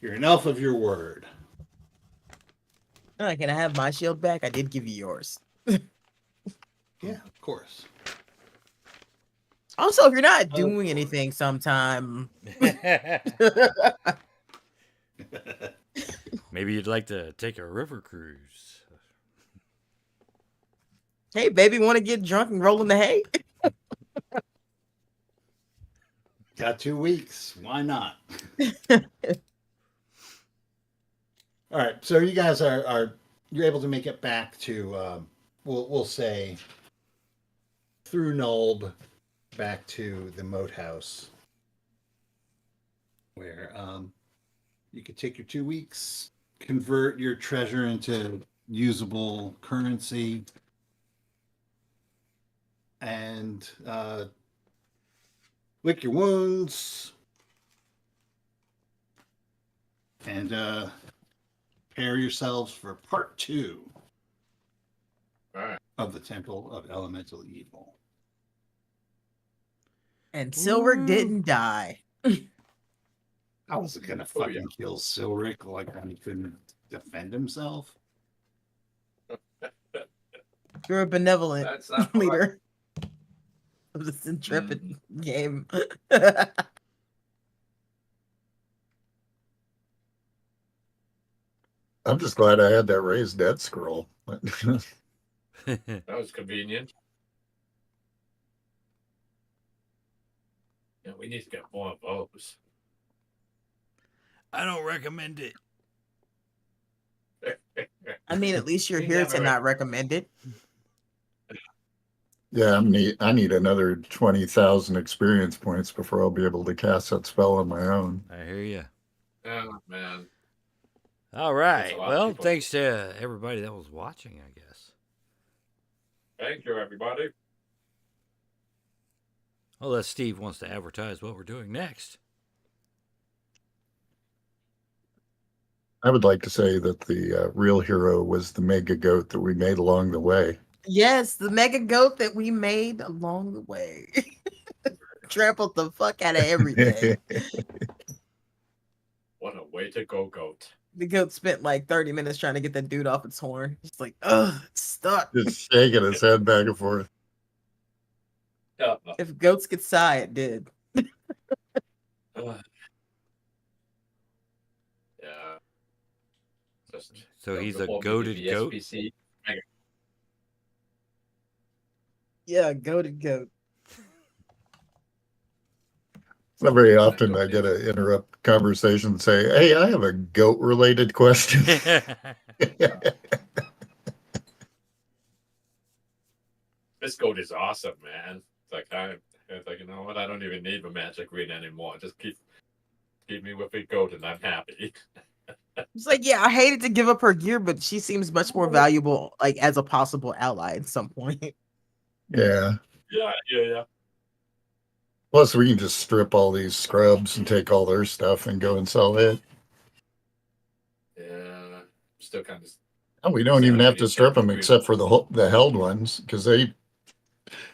You're an elf of your word. Can I have my shield back? I did give you yours. Yeah, of course. Also, if you're not doing anything sometime, Maybe you'd like to take a river cruise. hey, baby, want to get drunk and roll in the hay? Got 2 weeks. Why not? All right. So you guys are you're able to make it back to we'll say through Nulb back to the moat house where you could take your 2 weeks, convert your treasure into usable currency, and lick your wounds, and prepare yourselves for part 2 All right. of the Temple of Elemental Evil. And Sylric didn't die. I wasn't gonna Oh, fucking yeah. kill Sylric like when he couldn't defend himself. You're a benevolent That's not leader of this intrepid game. I'm just glad I had that raised dead scroll. That was convenient. Yeah, we need to get more of those. I don't recommend it. I mean, at least you're We here never to not recommend it. Yeah, I need another 20,000 experience points before I'll be able to cast that spell on my own. I hear you. Oh, man. All That's a right. lot of Well, people. thanks to everybody that was watching, I guess. Thank you, everybody. Unless Steve wants to advertise what we're doing next. I would like to say that the real hero was the mega goat that we made along the way. Yes, the mega goat that we made along the way. Trampled the fuck out of everything. What a way to go, goat. The goat spent like 30 minutes trying to get that dude off its horn. It's like, ugh, it's stuck. Just shaking his head back and forth. If goats could sigh, it did. Yeah. Just So he's a before we do goated the goat? SPC. Yeah, goated goat. It's not very often I get to interrupt conversation and say, "Hey, I have a goat-related question." This goat is awesome, man. It's like, you know what? I don't even need the magic ring anymore. Just keep me with a goat and I'm happy. It's like, yeah, I hated to give up her gear, but she seems much more valuable, like as a possible ally at some point. Yeah. Yeah. Plus, we can just strip all these scrubs and take all their stuff and go and sell it. Yeah. Still kind of. And we don't even have to strip them except for the held ones because they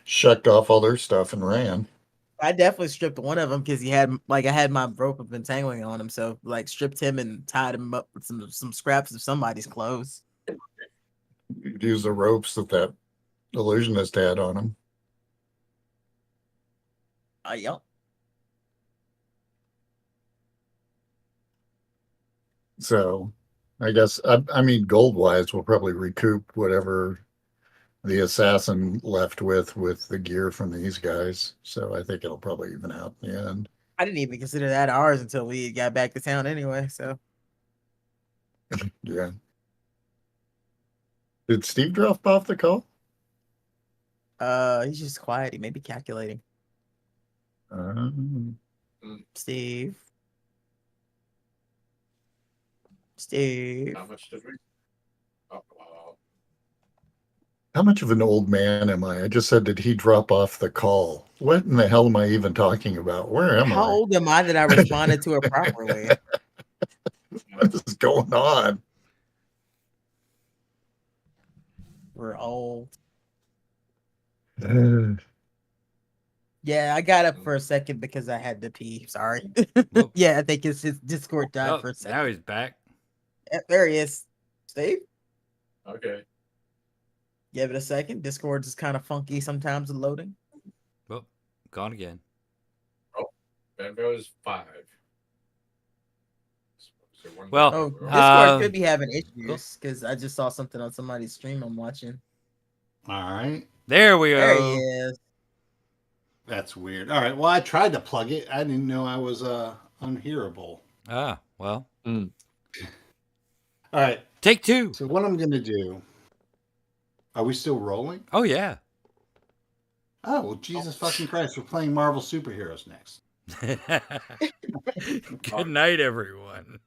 shucked off all their stuff and ran. I definitely stripped one of them because he had I had my rope of entangling on him, so like stripped him and tied him up with some scraps of somebody's clothes. You'd use the ropes that illusionist had on him. Yep. So, I guess I mean gold wise, we'll probably recoup whatever the assassin left with the gear from these guys. So I think it'll probably even out in the end. I didn't even consider that ours until we got back to town anyway. So Yeah. Did Steve drop off the call? he's just quiet. He may be calculating. Steve. How much did we? Oh, wow. How much of an old man am I? I just said, did he drop off the call? What in the hell am I even talking about? Where am I? How old am I that I responded to it properly? What is going on? We're old. Yeah, I got up for a second because I had to pee. Sorry. Whoop. Yeah, I think his Discord died Oh, for a second. now he's back. Yeah, there he is. Steve? Okay. Give it a second. Discord is kind of funky sometimes with loading. Well, gone again. There goes 5. So one Well, more. Oh, We're Discord could be having issues because I just saw something on somebody's stream I'm watching. All right. There we There he go. is. That's weird. All right. Well, I tried to plug it. I didn't know I was unhearable. Ah, well, All right. take 2. So what I'm gonna do? Are we still rolling? Oh yeah. Oh, well, Jesus fucking Christ! We're playing Marvel superheroes next. Good night, everyone.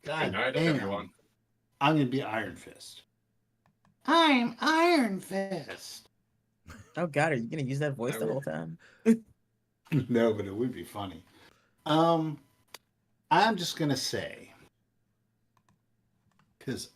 God Good night, damn. everyone. I'm gonna be Iron Fist. I'm Iron Fist. Oh God, are you gonna use that voice I the will. whole time? No, but it would be funny. I'm just gonna say, because